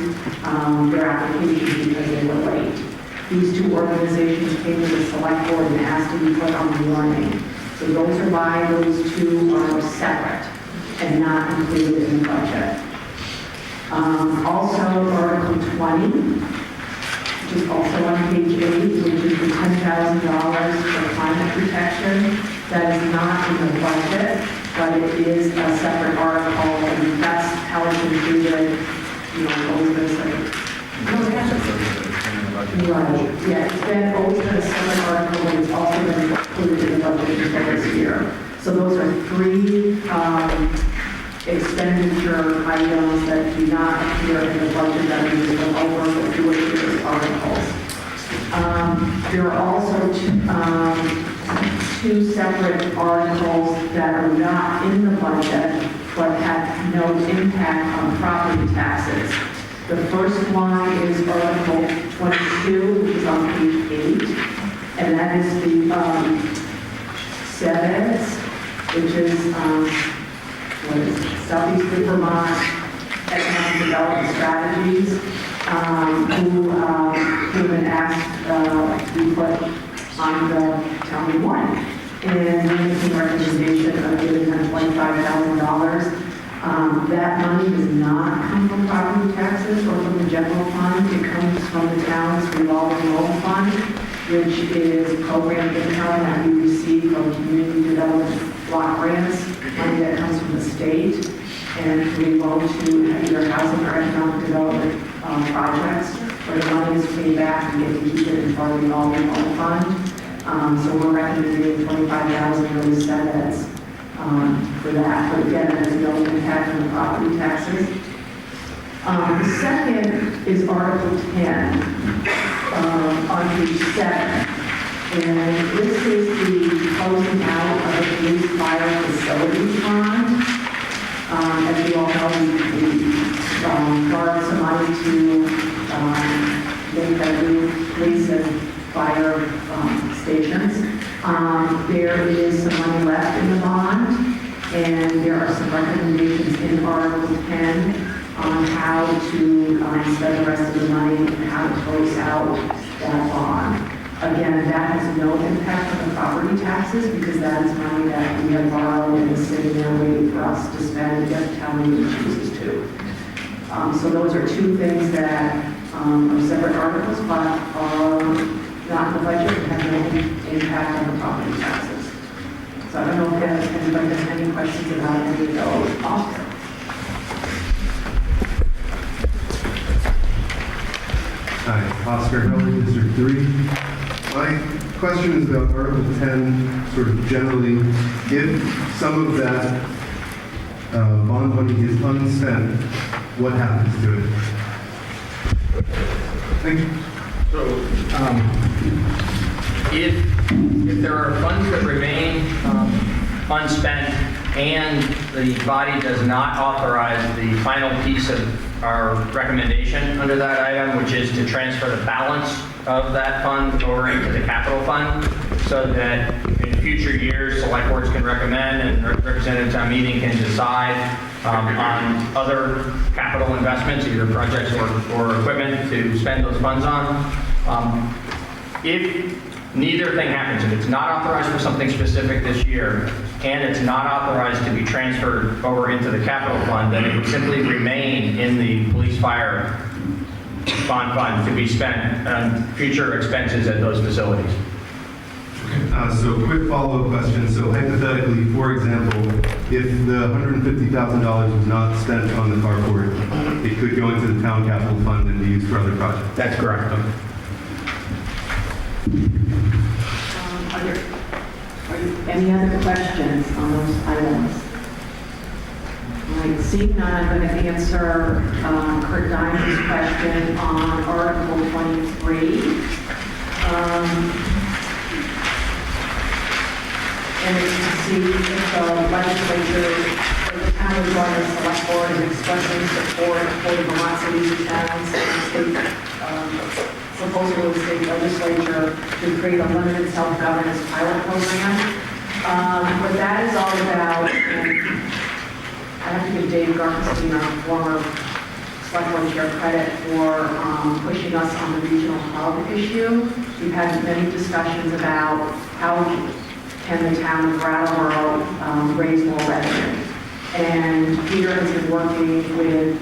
their applications because they were late. These 2 organizations came to the select board and asked to be put on the warning. So those are why those 2 are separate and not included in the budget. Also, Article 20, which is also on page 8, which is the $10,000 for climate protection. That is not in the budget, but it is a separate article, and that's how it's included, Right, yeah, it's been always been a separate article, but it's also been included in the budget for this year. So those are 3 expenditure items that do not appear in the budget that we will go over with 2 of these articles. There are also 2 separate articles that are not in the budget but have no impact on property taxes. The first one is Article 22, which is on page 8, and that is the SEVEDS, which is Southeastern Vermont Economic Development Strategies, who have been asked to be put on the town warning. And we're making a recommendation of giving them $25,000. That money does not come from property taxes or from the general fund. It comes from the town's revolving loan fund, which is program income that we receive from community development block grants, money that comes from the state, and we loan to either housing or economic development projects, where the money is paid back and get to keep it in our revolving loan fund. So we're recommending $25,000 for the SEVEDS for that. But again, it has no impact on the property taxes. The second is Article 10 on page 7. And this is the closing out of the police fire facilities fund. As you all know, we borrowed some money to make the new police and fire stations. There is some money left in the bond, and there are some recommendations in Article 10 on how to spend the rest of the money and how to close out that bond. Again, that has no impact on the property taxes because that is money that we have borrowed and is sitting there waiting for us to spend if the town meeting chooses to. So those are 2 things that are separate articles, but are not in the budget and have no impact on the property taxes. So I don't know if anybody has any questions about any of those. Oscar. Hi, Oscar Heller, District 3. My question is about Article 10, sort of generally. If some of that bond money is unspent, what happens to it? Thank you. So, If there are funds that remain unspent and the body does not authorize the final piece of our recommendation under that item, which is to transfer the balance of that fund over into the capital fund, so that in future years, select boards can recommend and representative town meeting can decide on other capital investments, either projects or equipment to spend those funds on. If neither thing happens, if it's not authorized for something specific this year, and it's not authorized to be transferred over into the capital fund, then it would simply remain in the police fire bond fund to be spent on future expenses at those facilities. So quick follow-up question. So hypothetically, for example, if the $150,000 was not spent on the carport, it could go into the town capital fund and be used for other projects? That's correct. Are there any other questions on those items? All right, seeing none, I'm going to answer Kurt Diamond's question on Article 23. And it's to see if the legislature, or the town of Vermont Select Board is expressing support for the Vermont cities and towns and state, proposal of the state legislature to create a limited self-governance pilot program. What that is all about, and I have to give Dave Gartenstein, our former select board chair, credit for pushing us on the regional hub issue. We've had many discussions about how can the town of Brattleboro raise more revenue. And Peter has been working with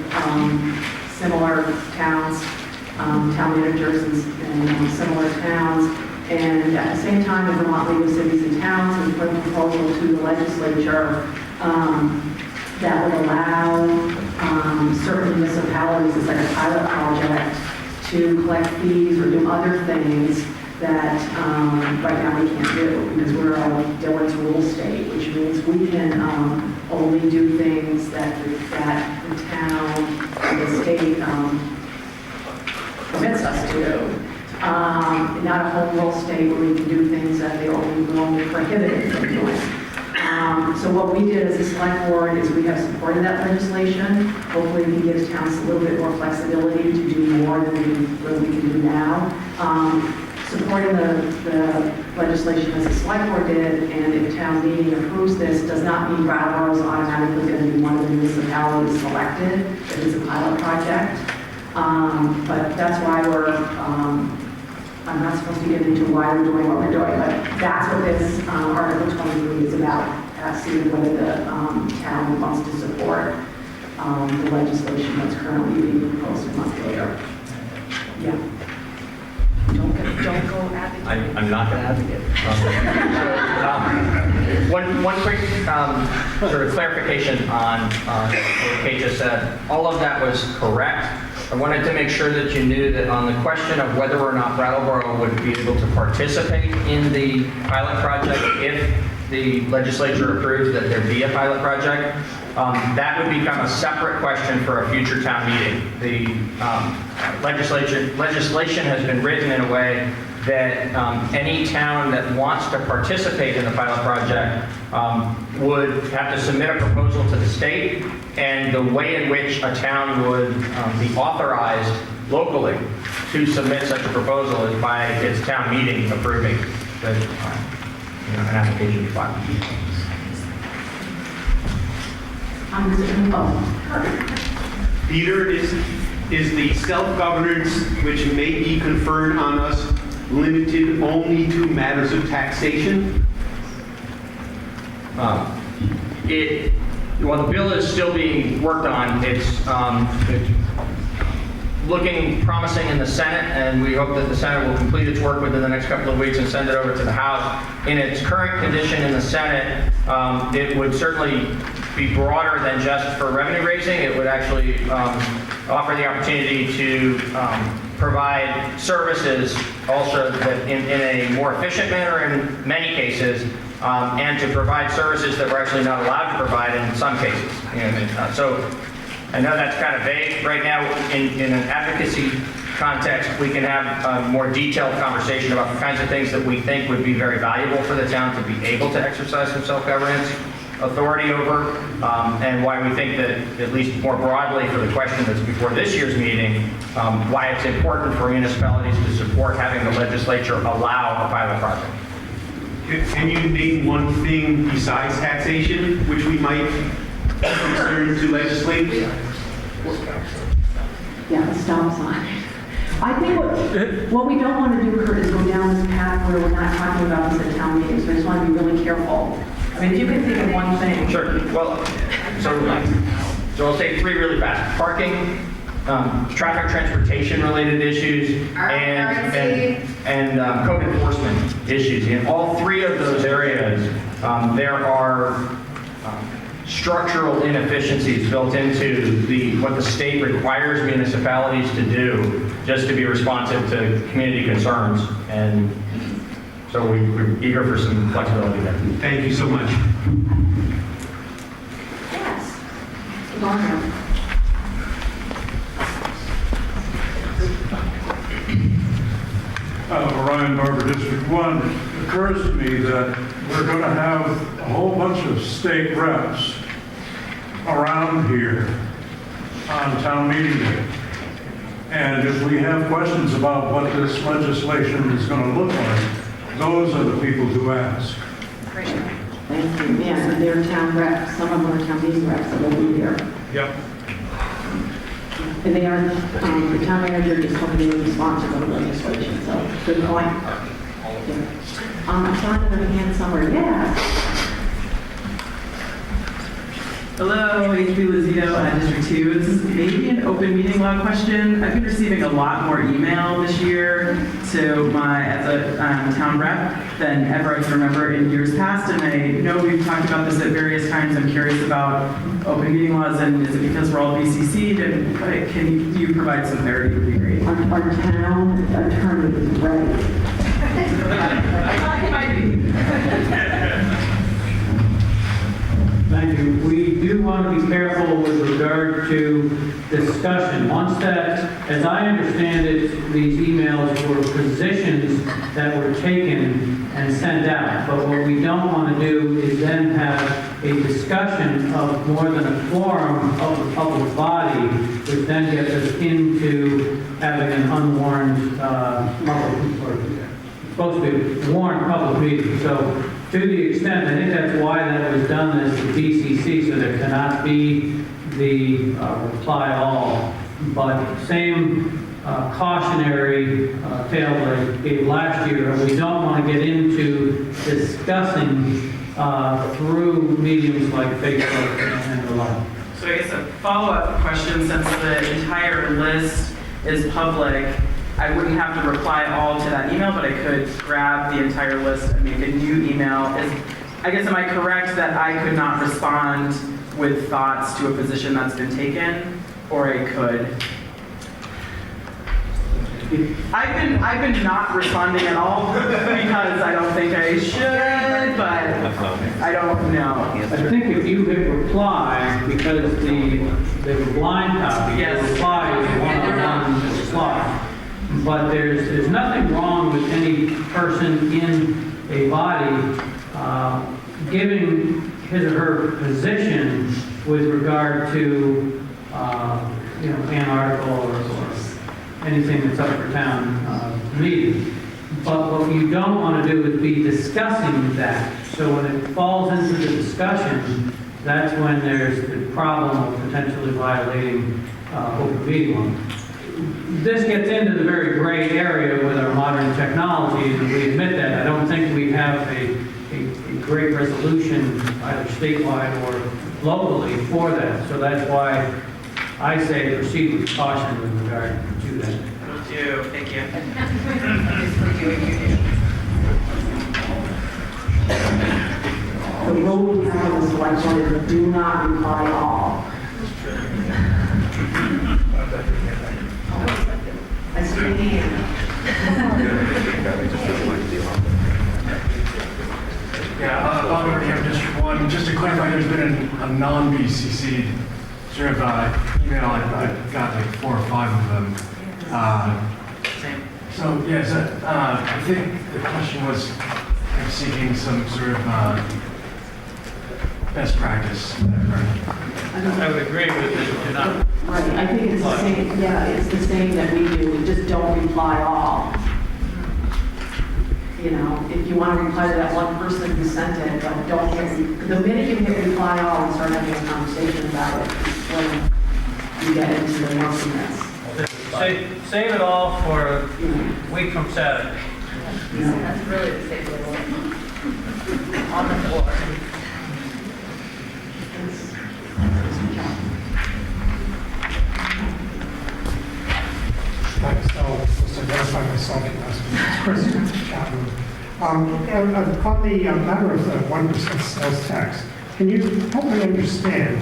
similar towns, town managers and similar towns. And at the same time, the Vermont League of Cities and Towns has put a proposal to the legislature that would allow certain municipalities, it's like a pilot project, to collect fees or do other things that right now we can't do because we're a Dillon's rule state, which means we can only do things that the town and the state permits us to do. Not a home rule state where we can do things that they're only prohibited from doing. So what we did as a select board is we have supported that legislation. Hopefully we can give towns a little bit more flexibility to do more than we can do now. Supporting the legislation as a select board did, and if town meeting approves this, does not mean Brattleboro is automatically going to be one of the municipalities selected. It is a pilot project. But that's why I'm not supposed to get into why we're doing what we're doing, but that's what this Article 23 is about, seeing whether the town wants to support the legislation that's currently being proposed a month later. Yeah. Don't go advocate. I'm not going to advocate. One quick sort of clarification on what Kate just said. All of that was correct. I wanted to make sure that you knew that on the question of whether or not Brattleboro would be able to participate in the pilot project if the legislature approves that there be a pilot project, that would become a separate question for a future town meeting. The legislation has been written in a way that any town that wants to participate in the pilot project would have to submit a proposal to the state, and the way in which a town would be authorized locally to submit such a proposal is by its town meeting approving the, an application filed. Peter, is the self-governance which may be conferred on us limited only to matters of taxation? Well, the bill is still being worked on. It's looking promising in the Senate, and we hope that the Senate will complete its work within the next couple of weeks and send it over to the House. In its current condition in the Senate, it would certainly be broader than just for revenue raising. It would actually offer the opportunity to provide services also that in a more efficient manner in many cases, and to provide services that we're actually not allowed to provide in some cases. So I know that's kind of vague right now. In an advocacy context, we can have a more detailed conversation about the kinds of things that we think would be very valuable for the town to be able to exercise some self-governance authority over, and why we think that, at least more broadly for the question that's before this year's meeting, why it's important for municipalities to support having the legislature allow a pilot project. Can you name one thing besides taxation which we might be concerned to legislate? Yeah, the stop sign. I think what we don't want to do, Kurt, is go down this path where we're not talking about this at town meetings. So I just want to be really careful. I mean, if you can think of one thing. Sure. Well, so I'll say three really fast. Parking, traffic transportation related issues, and code enforcement issues. In all three of those areas, there are structural inefficiencies built into what the state requires municipalities to do just to be responsive to community concerns. And so we're eager for some flexibility there. Thank you so much. Yes. Margo. Ryan Barber, District 1, it occurs to me that we're going to have a whole bunch of state reps around here on town meeting day. And if we have questions about what this legislation is going to look like, those are the people to ask. Thank you. Yeah, and they're town reps. Some of them are town meeting reps that will be here. Yep. And they are, the town manager just told me to respond to the legislation, so good point. Yeah. I saw another hand somewhere, yeah. Hello, HB Lizito, District 2. This is maybe an open meeting law question. I've been receiving a lot more email this year to as a town rep than ever I can remember in years past. And I know we've talked about this at various times. I'm curious about open meeting laws, and is it because we're all BCC'd? And can you provide some clarity? Would be great. Our town attorney is ready. It might be. Thank you. We do want to be careful with regard to discussion. Once that, as I understand it, these emails were positions that were taken and sent out. But what we don't want to do is then have a discussion of more than a quorum of the public body, which then gets us into having an unwarned, supposed to be warned public meeting. So to the extent, I think that's why that was done as the BCC, so there cannot be the reply all. But same cautionary tale that I gave last year, we don't want to get into discussing through mediums like Facebook and the like. So I guess a follow-up question, since the entire list is public, I wouldn't have to reply all to that email, but I could grab the entire list and make a new email. I guess, am I correct that I could not respond with thoughts to a position that's been taken, or I could? I've been not responding at all because I don't think I should, but I don't know. I think if you hit reply, because the blind copy, yes. The reply is one-on-one reply. But there's nothing wrong with any person in a body giving his or her position with regard to an article or anything that's up for town meeting. But what you don't want to do is be discussing that. So when it falls into the discussion, that's when there's the problem of potentially violating open meeting law. This gets into the very gray area with our modern technology, and we admit that. I don't think we have a great resolution, either statewide or locally, for that. So that's why I say proceed with caution with regard to that. Will do. Thank you. The rule we have on the select board is do not reply all. I see the Yeah, Bob Abraham, District 1. Just to clarify, there's been a non-BCC sort of email. I've got like 4 or 5 of them So, yes, I think the question was seeking some sort of best practice. I would agree with this, do not. Right, I think it's the same, yeah, it's the same that we do, we just don't reply all. You know, if you want to reply to that one person who sent it, but don't hit, the minute you hit reply all and start having a conversation about it, when you get into the murkiness. Save it all for a week from Saturday. That's really the safe way. On the floor. Just to verify myself, it's Chris Chapman. On the matter of the 1% sales tax, can you help me understand,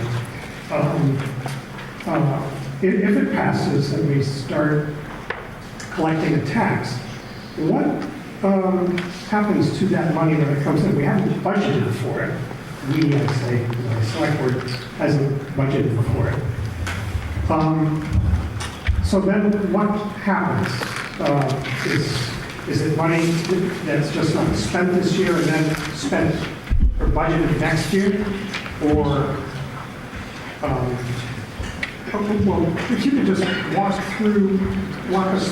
if it passes and we start collecting a tax, what happens to that money when it comes in? We haven't budgeted for it. We, I say, the select board hasn't budgeted for it. So then what happens? Is it money that's just not spent this year and then spent or budgeted next year? Or, well, if you could just walk us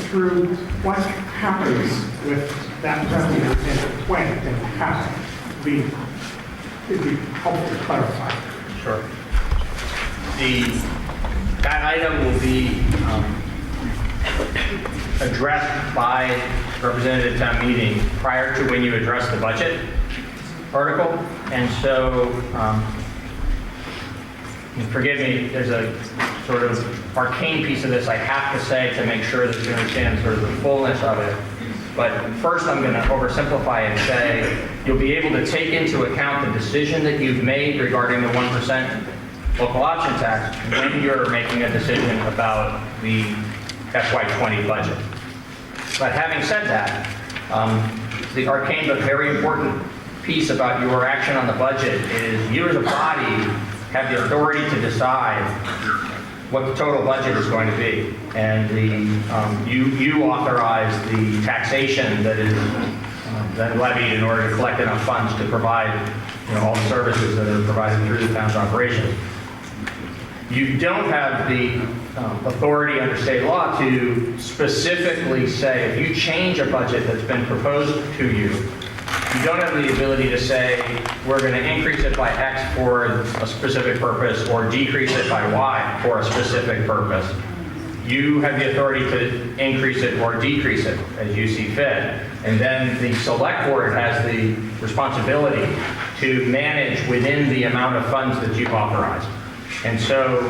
through what happens with that revenue and when it happens. It'd be helpful to clarify. Sure. That item will be addressed by representative town meeting prior to when you address the budget article. And so, forgive me, there's a sort of arcane piece of this I have to say to make sure that you understand sort of the fullness of it. But first I'm going to oversimplify and say you'll be able to take into account the decision that you've made regarding the 1% local option tax when you're making a decision about the FY20 budget. But having said that, the arcane but very important piece about your action on the budget is you as a body have the authority to decide what the total budget is going to be. And you authorize the taxation that is then levied in order to collect enough funds to provide all the services that are provided through the town's operations. You don't have the authority under state law to specifically say, if you change a budget that's been proposed to you, you don't have the ability to say, we're going to increase it by X for a specific purpose or decrease it by Y for a specific purpose. You have the authority to increase it or decrease it as you see fit. And then the select board has the responsibility to manage within the amount of funds that you've authorized. And so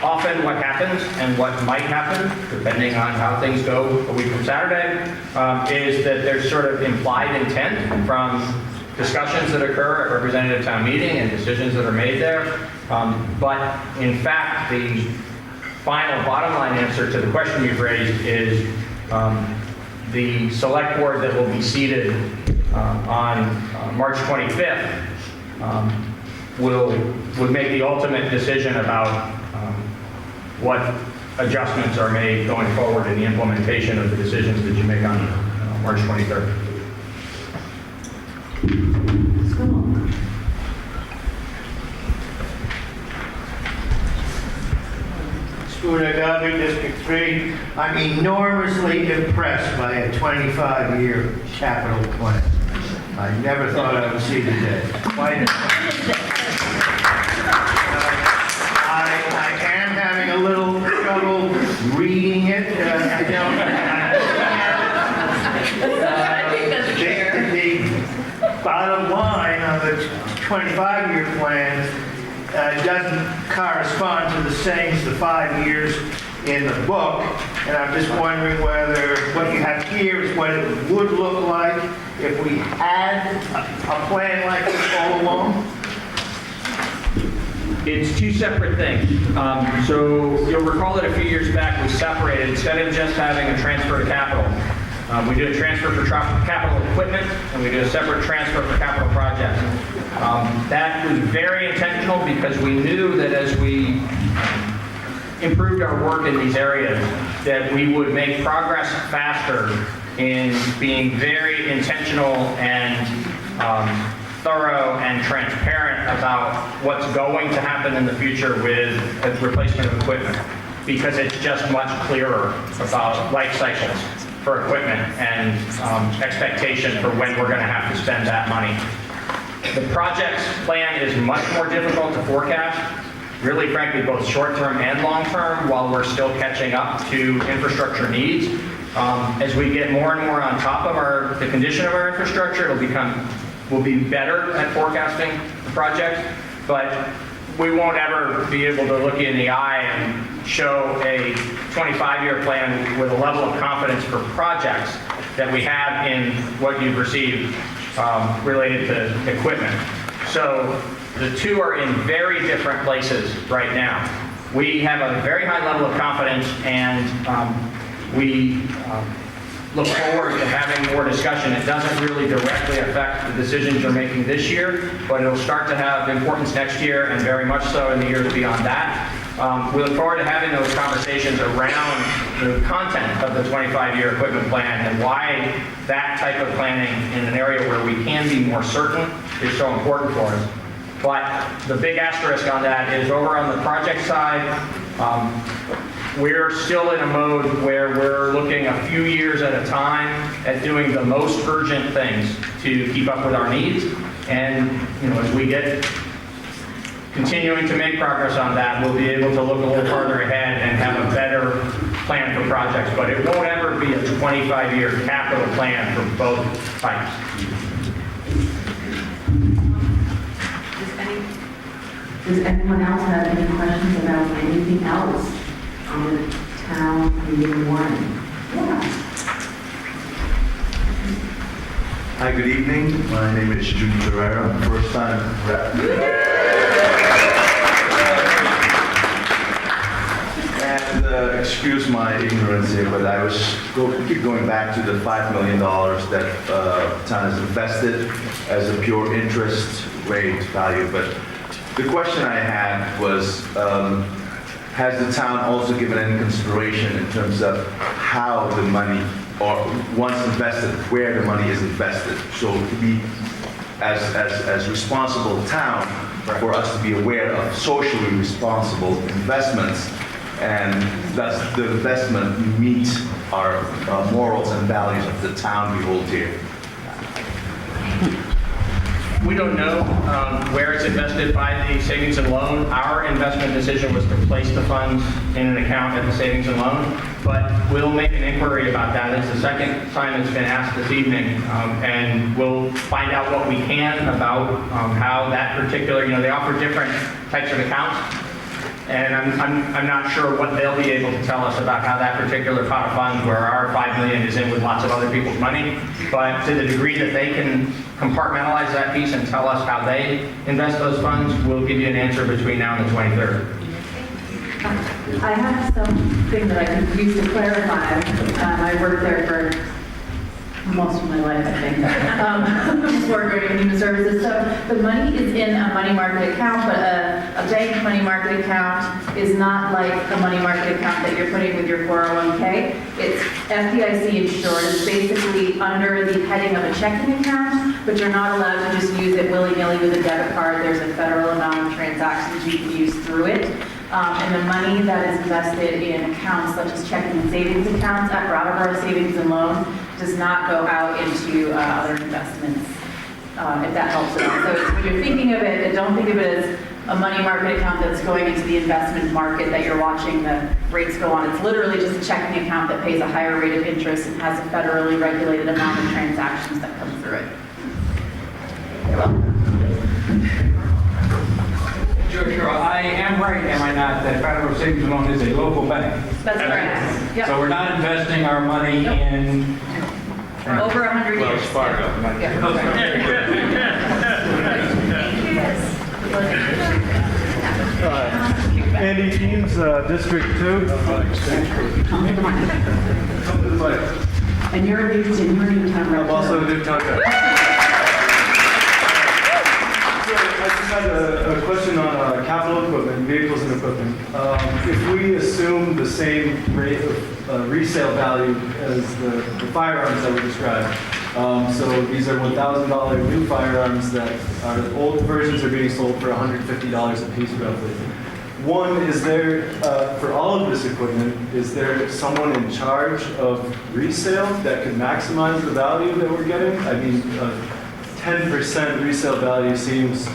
often what happens and what might happen, depending on how things go a week from Saturday, is that there's sort of implied intent from discussions that occur at representative town meeting and decisions that are made there. But in fact, the final bottom line answer to the question you've raised is the select board that will be seated on March 25th would make the ultimate decision about what adjustments are made going forward in the implementation of the decisions that you make on March 23rd. Stuart Agavi, District 3. I'm enormously impressed by a 25-year capital plan. I never thought I would see the day. I am having a little trouble reading it. I don't. The bottom line of the 25-year plan doesn't correspond to the same as the 5 years in the book, and I'm just wondering whether what you have here is what it would look like if we had a plan like this all along. It's two separate things. So you'll recall that a few years back we separated, instead of just having a transfer to capital, we do a transfer for capital equipment, and we do a separate transfer for capital projects. That was very intentional because we knew that as we improved our work in these areas, that we would make progress faster in being very intentional and thorough and transparent about what's going to happen in the future with a replacement of equipment, because it's just much clearer about life cycles for equipment and expectation for when we're going to have to spend that money. The projects plan is much more difficult to forecast, really frankly both short-term and long-term, while we're still catching up to infrastructure needs. As we get more and more on top of the condition of our infrastructure, we'll be better at forecasting the project, but we won't ever be able to look you in the eye and show a 25-year plan with a level of confidence for projects that we have in what you've received related to equipment. So the two are in very different places right now. We have a very high level of confidence, and we look forward to having more discussion. It doesn't really directly affect the decisions you're making this year, but it'll start to have importance next year and very much so in the years beyond that. We look forward to having those conversations around the content of the 25-year equipment plan and why that type of planning in an area where we can be more certain is so important for us. But the big asterisk on that is over on the project side, we're still in a mode where we're looking a few years at a time at doing the most urgent things to keep up with our needs. And as we get continuing to make progress on that, we'll be able to look a little further ahead and have a better plan for projects. But it won't ever be a 25-year capital plan for both types. Does anyone else have any questions about anything else on the town meeting warrant? Yeah. Hi, good evening. My name is Judy Guerrero, first time rep. And excuse my ignorance here, but I keep going back to the $5 million that town has invested as a pure interest rate value. But the question I had was, has the town also given any consideration in terms of how the money, or once invested, where the money is invested? So to be, as responsible town, for us to be aware of socially responsible investments, and does the investment meet our morals and values of the town we hold dear? We don't know where it's invested by the savings and loan. Our investment decision was to place the funds in an account at the savings and loan, but we'll make an inquiry about that. It's the second time it's been asked this evening, and we'll find out what we can about how that particular, they offer different types of accounts, and I'm not sure what they'll be able to tell us about how that particular pot of funds, where our $5 million is in with lots of other people's money, but to the degree that they can compartmentalize that piece and tell us how they invest those funds, we'll give you an answer between now and the 23rd. I have something that I could use to clarify. I worked there for most of my life, I think, before going to human services. So the money is in a money market account, but a bank money market account is not like a money market account that you're putting with your 401k. It's FDIC insured. It's basically under the heading of a checking account, but you're not allowed to just use it willy-nilly with a debit card. There's a federal amount of transactions you can use through it. And the money that is invested in accounts such as checking and savings accounts at Brattleboro Savings and Loan does not go out into other investments, if that helps at all. So when you're thinking of it, don't think of it as a money market account that's going into the investment market that you're watching the rates go on. It's literally just a checking account that pays a higher rate of interest and has a federally regulated amount of transactions that come through it. You're welcome. Sure. I am right, am I not, that Brattleboro Savings and Loan is a local bank? That's correct. Yep. So we're not investing our money in... Over 100 years. Wells Fargo. Yeah. Andy Teams, District 2. And you're a new town rep. I'm also a new town rep. I just had a question on capital equipment, vehicles and equipment, if we assume the same rate of resale value as the firearms that were described, so these are $1,000 new firearms that are old versions are being sold for $150 a piece roughly. One, is there, for all of this equipment, is there someone in charge of resale that could maximize the value that we're getting? I mean, 10% resale value seems,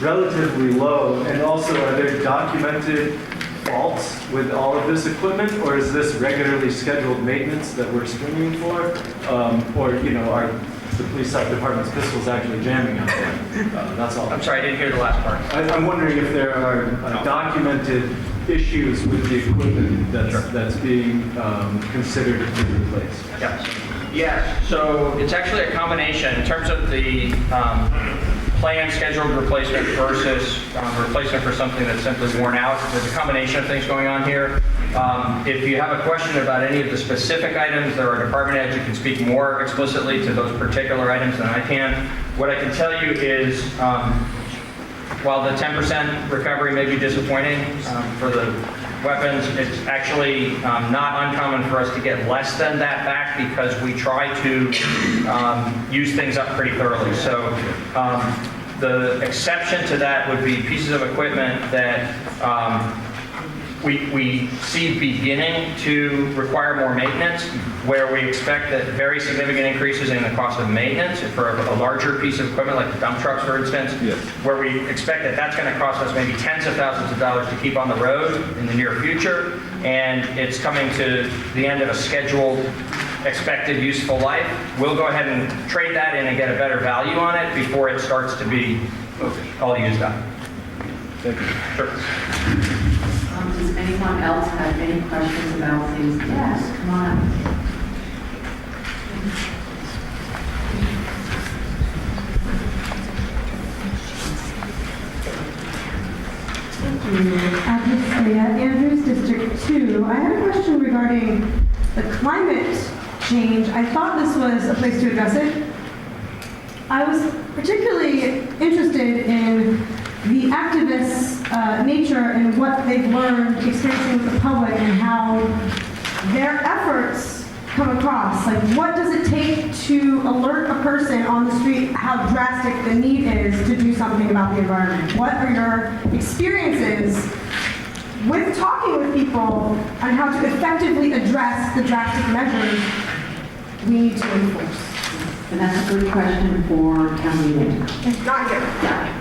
relatively low. And also, are there documented faults with all of this equipment, or is this regularly scheduled maintenance that we're screening for? Or, are the police department's pistols actually jamming out there? That's all. I'm sorry, I didn't hear the last part. I'm wondering if there are documented issues with the equipment that's being considered to be replaced. Yes, so it's actually a combination in terms of the planned scheduled replacement versus replacement for something that's simply worn out. There's a combination of things going on here. If you have a question about any of the specific items, there are department heads who can speak more explicitly to those particular items than I can. What I can tell you is, while the 10% recovery may be disappointing for the weapons, it's actually not uncommon for us to get less than that back because we try to use things up pretty thoroughly. So the exception to that would be pieces of equipment that we see beginning to require more maintenance, where we expect that very significant increases in the cost of maintenance for a larger piece of equipment, like the dump trucks, for instance, where we expect that that's going to cost us maybe tens of thousands of dollars to keep on the road in the near future, and it's coming to the end of a scheduled expected useful life. We'll go ahead and trade that in and get a better value on it before it starts to be all used up. Thank you. Sure. Does anyone else have any questions about things? Yes, come on up. Thank you. Andrews, District 2. I have a question regarding the climate change. I thought this was a place to address it. I was particularly interested in the activists' nature and what they've learned experiencing with the public and how their efforts come across. Like, what does it take to alert a person on the street how drastic the need is to do something about the environment? What are your experiences with talking with people on how to effectively address the drastic measures we need to enforce? And that's a good question for town meeting. Not here. Yeah.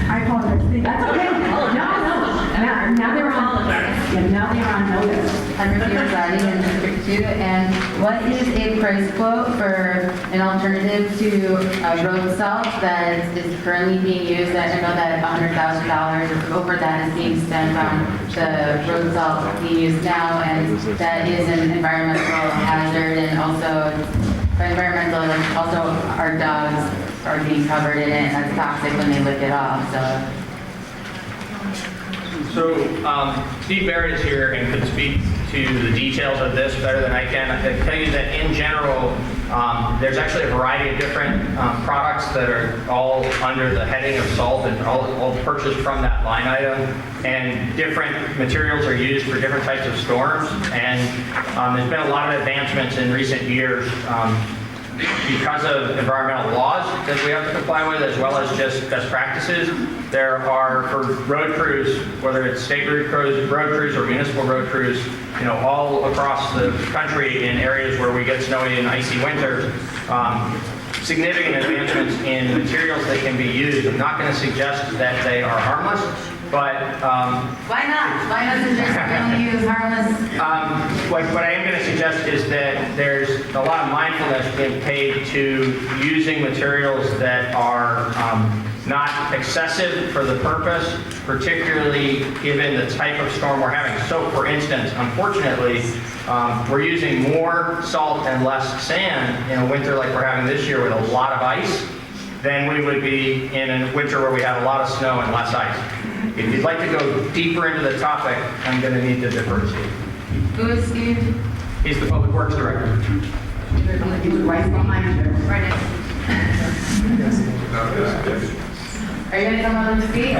I apologize. That's okay. Now they're on. Yeah, now they're on notice. I'm residing in District 2, and what is a price quote for an alternative to road salt that is currently being used? I know that $100,000 or over that is being spent on the road salt being used now, and that is an environmental hazard, and also by environmental, also our dogs are being covered in it, and that's toxic when they lick it off. So Steve Barrett is here and could speak to the details of this better than I can. I can tell you that in general, there's actually a variety of different products that are all under the heading of salt and all purchased from that line item. And different materials are used for different types of storms. And there's been a lot of advancements in recent years because of environmental laws that we have to comply with, as well as just best practices. There are, for road crews, whether it's state road crews or municipal road crews, all across the country in areas where we get snowy and icy winters, significant advancements in materials that can be used. I'm not going to suggest that they are harmless, but why not? Why doesn't just really use harmless? What I am going to suggest is that there's a lot of mindfulness being paid to using materials that are not excessive for the purpose, particularly given the type of storm we're having. So, for instance, unfortunately, we're using more salt and less sand in a winter like we're having this year with a lot of ice than we would be in a winter where we have a lot of snow and less ice. If you'd like to go deeper into the topic, I'm going to need to defer to Steve. Who is Steve? He's the Public Works Director. He was right behind you. Right. Are you gonna come on the seat?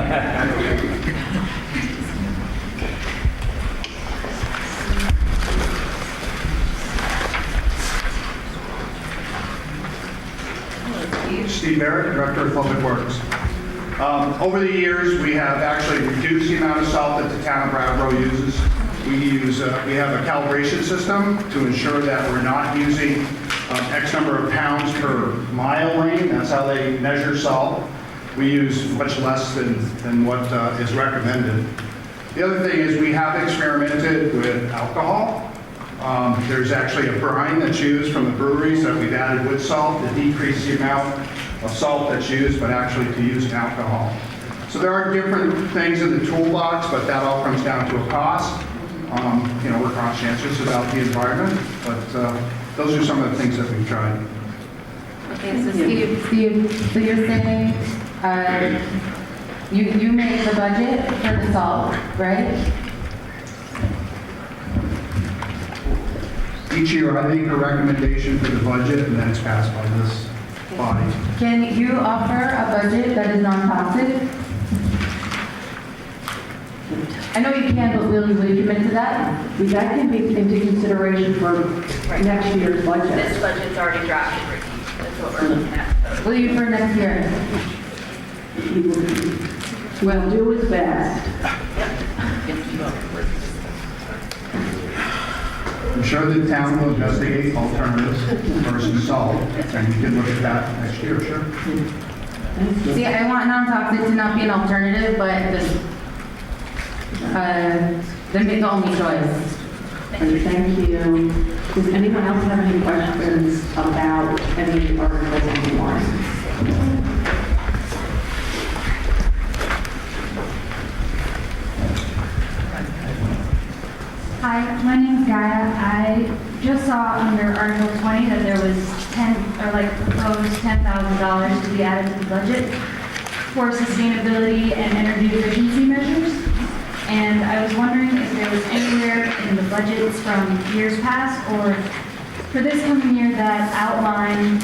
Steve Barrett, Director of Public Works. Over the years, we have actually reduced the amount of salt that the town of Brattleboro uses. We have a calibration system to ensure that we're not using X number of pounds per mile lane. That's how they measure salt. We use much less than what is recommended. The other thing is we have experimented with alcohol. There's actually a brine that's used from the breweries that we've added with salt to decrease the amount of salt that's used, but actually to use in alcohol. So there are different things in the toolbox, but that all comes down to a cost. We're conscientious about the environment, but those are some of the things that we've tried. Okay, so Steve, so you're saying you make the budget for the salt, right? Each year, I make a recommendation for the budget, and then it's passed by this body. Can you offer a budget that is non-toxic? I know you can, but will you commit to that? That can be into consideration for next year's budget. This budget's already drafted, Ricky. That's what we're looking at. Will you for next year? We'll do his best. I'm sure the town will investigate alternatives versus salt, and you can look at that next year, sure. See, I want non-toxic to not be an alternative, but then make the only choice. Thank you. Does anyone else have any questions about any articles on the warrant? Hi, my name's Gaia. I just saw under Article 20 that there was proposed $10,000 to be added to the budget for sustainability and energy efficiency measures. And I was wondering if there was anywhere in the budgets from years past or for this coming year that outline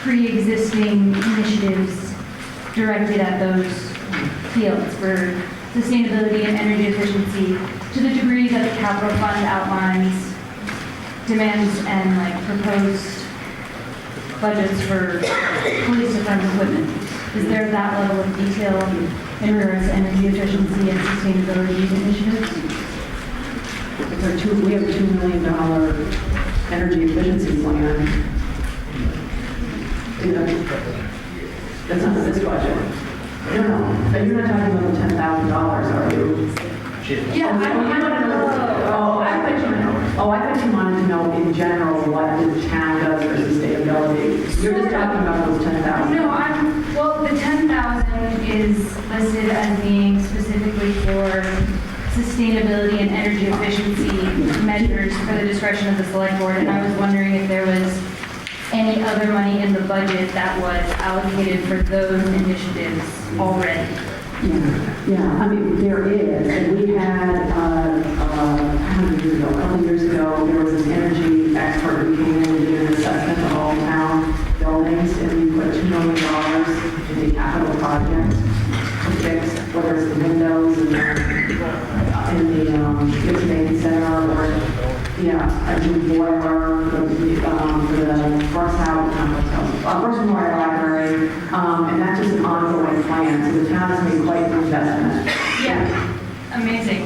pre-existing initiatives directed at those fields for sustainability and energy efficiency to the degree that the capital fund outlines demands and proposed budgets for police defense equipment. Is there that level of detail in regards to energy efficiency and sustainability initiatives? We have a $2 million energy efficiency plan. That's not this budget. No. But you're not talking about the $10,000, are you? Yeah, I thought you wanted to know in general what the town does for sustainability. You're just talking about those 10,000. No, well, the 10,000 is listed as being specifically for sustainability and energy efficiency measures for the discretion of the select board, and I was wondering if there was any other money in the budget that was allocated for those initiatives already. Yeah, I mean, there is, and we had, how many years ago, a couple years ago, there was an energy expert who came in and did an assessment of all town buildings, and we put $2 million into capital projects to fix, whether it's the windows in the Gibson Center, or, a new boiler for the First Memorial Library, and that's just an ongoing plan, so the town has made quite an investment. Yeah, amazing.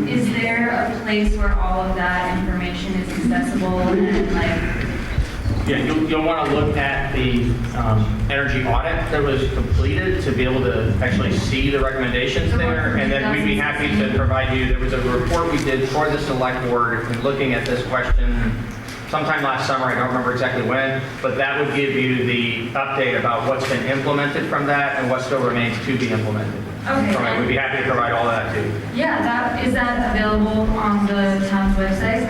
Is there a place where all of that information is accessible and Yeah, you'll want to look at the energy audit that was completed to be able to actually see the recommendations there, and then we'd be happy to provide you, there was a report we did for the select board in looking at this question sometime last summer, I don't remember exactly when, but that would give you the update about what's been implemented from that and what still remains to be implemented. Okay. We'd be happy to provide all of that too. Yeah, is that available on the town's website?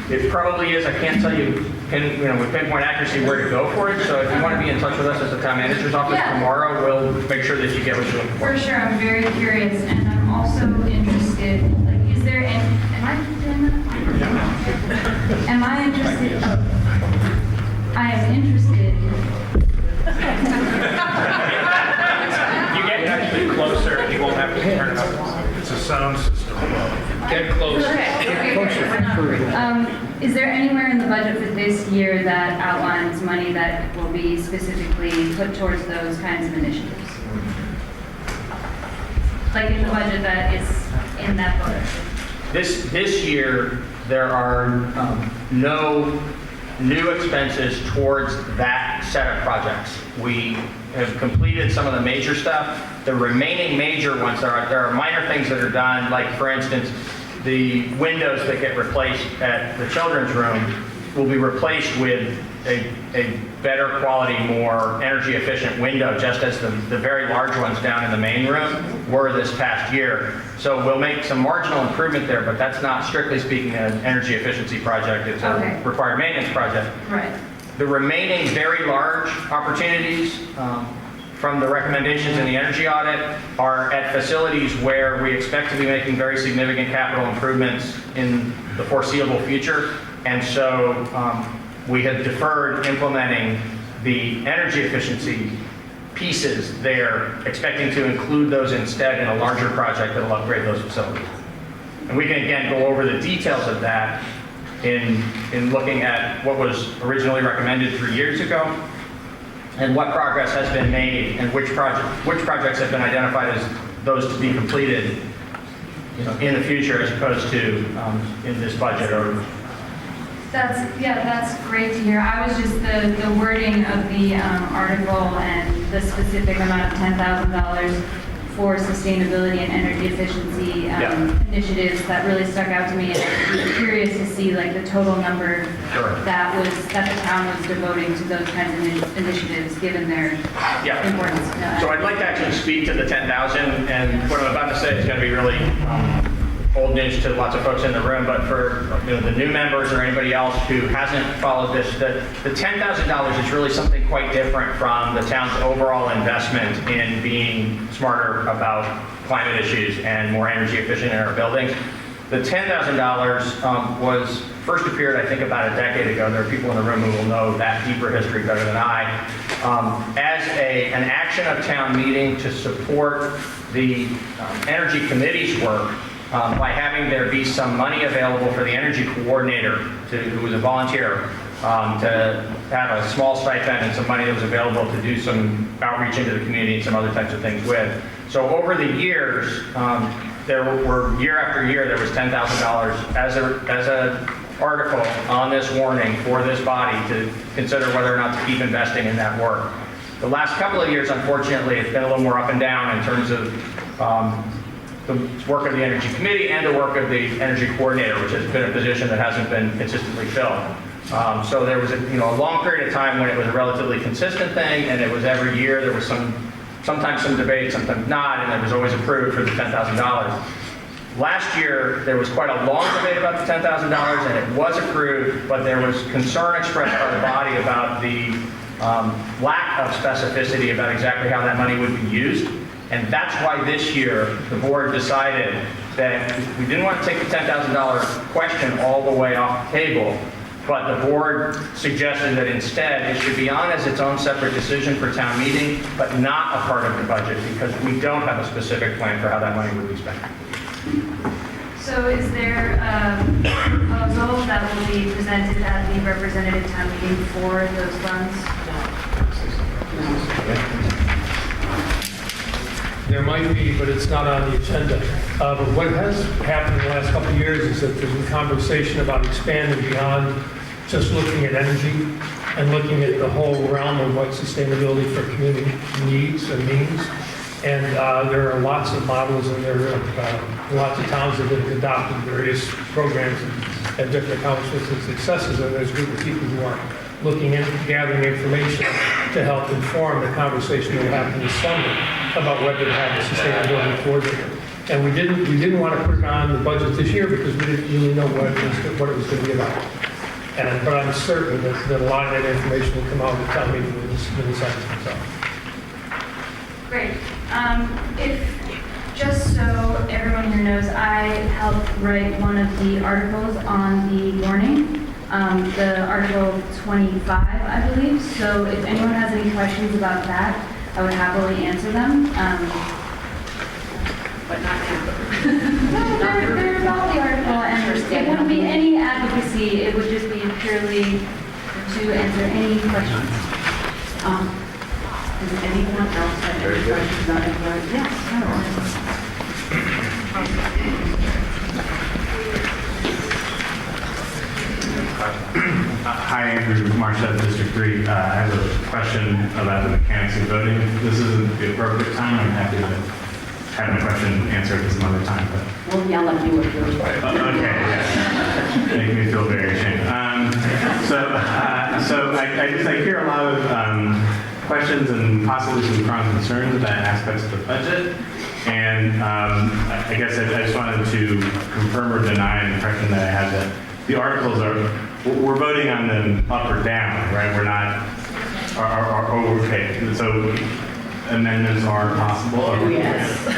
It probably is. I can't tell you with pinpoint accuracy where to go for it. So if you want to be in touch with us at the town manager's office tomorrow, we'll make sure that you get what you're looking for. For sure, I'm very curious, and I'm also interested. Is there any? Am I interested? I am interested. You get bit closer and you won't have to turn it up. It's a sound system. Get closer. Is there anywhere in the budget for this year that outlines money that will be specifically put towards those kinds of initiatives? Like in the budget that is in that book? This year, there are no new expenses towards that set of projects. We have completed some of the major stuff. The remaining major ones, there are minor things that are done, like for instance, the windows that get replaced at the children's room will be replaced with a better quality, more energy efficient window, just as the very large ones down in the main room were this past year. So we'll make some marginal improvement there, but that's not strictly speaking an energy efficiency project. It's a required maintenance project. Right. The remaining very large opportunities from the recommendations in the energy audit are at facilities where we expect to be making very significant capital improvements in the foreseeable future. And so we have deferred implementing the energy efficiency pieces there, expecting to include those instead in a larger project that will upgrade those facilities. And we can again go over the details of that in looking at what was originally recommended 3 years ago and what progress has been made and which projects have been identified as those to be completed, in the future as opposed to in this budget. Or That's great to hear. I was just the wording of the article and the specific amount of $10,000 for sustainability and energy efficiency initiatives that really stuck out to me. And I was curious to see like the total number that the town was devoting to those kinds of initiatives, given their importance. So I'd like to actually speak to the 10,000, and what I'm about to say is going to be really old news to lots of folks in the room, but for the new members or anybody else who hasn't followed this, the $10,000 is really something quite different from the town's overall investment in being smarter about climate issues and more energy efficient in our buildings. The $10,000 was first appeared, I think, about a decade ago. There are people in the room who will know that deeper history better than I. As an action of town meeting to support the Energy Committee's work, by having there be some money available for the energy coordinator, who was a volunteer, to have a small stipend and some money that was available to do some outreach into the community and some other types of things with. So over the years, there were year after year, there was $10,000 as an article on this warning for this body to consider whether or not to keep investing in that work. The last couple of years, unfortunately, it's been a little more up and down in terms of the work of the Energy Committee and the work of the Energy Coordinator, which has been a position that hasn't been consistently filled. So there was a long period of time when it was a relatively consistent thing, and it was every year. There was sometimes some debate, sometimes not, and it was always approved for the $10,000. Last year, there was quite a long debate about the $10,000, and it was approved, but there was concern expressed by the body about the lack of specificity about exactly how that money would be used. And that's why this year the board decided that we didn't want to take the $10,000 question all the way off the table, but the board suggested that instead it should be on as its own separate decision for town meeting, but not a part of the budget, because we don't have a specific plan for how that money would be spent. So is there a proposal that will be presented at the representative town meeting for those funds? There might be, but it's not on the agenda. But what has happened in the last couple of years is that there's been conversation about expanding beyond just looking at energy and looking at the whole realm of what sustainability for community needs and means. And there are lots of models, and there are lots of towns that have adopted various programs and different accomplishments and successes. And there's a group of people who are looking at gathering information to help inform the conversation that will happen this summer about whether to have a sustainability coordinator. And we didn't want to put it on the budget this year because we didn't really know what it was going to be about. But I'm certain that a lot of that information will come out of the town meeting when this comes out. Great. Just so everyone here knows, I helped write one of the articles on the warning, the Article 25, I believe. So if anyone has any questions about that, I would happily answer them. No, they're about the article, and it wouldn't be any advocacy, it would just be purely to answer any questions. Does anyone else have any questions about it? Yes, Hi, Andrew Marshall, District 3. I have a question about the mechanics of voting. This isn't the appropriate time. I'm happy to have my question answered at some other time. But we'll yell at you if you're okay, yeah. Make me feel very ashamed. So I hear a lot of questions and possibly some strong concerns about aspects of the budget. And I guess I just wanted to confirm or deny an impression that I had that the articles we're voting on them up or down, right? We're not, okay. So amendments are possible? Oh, yes. Good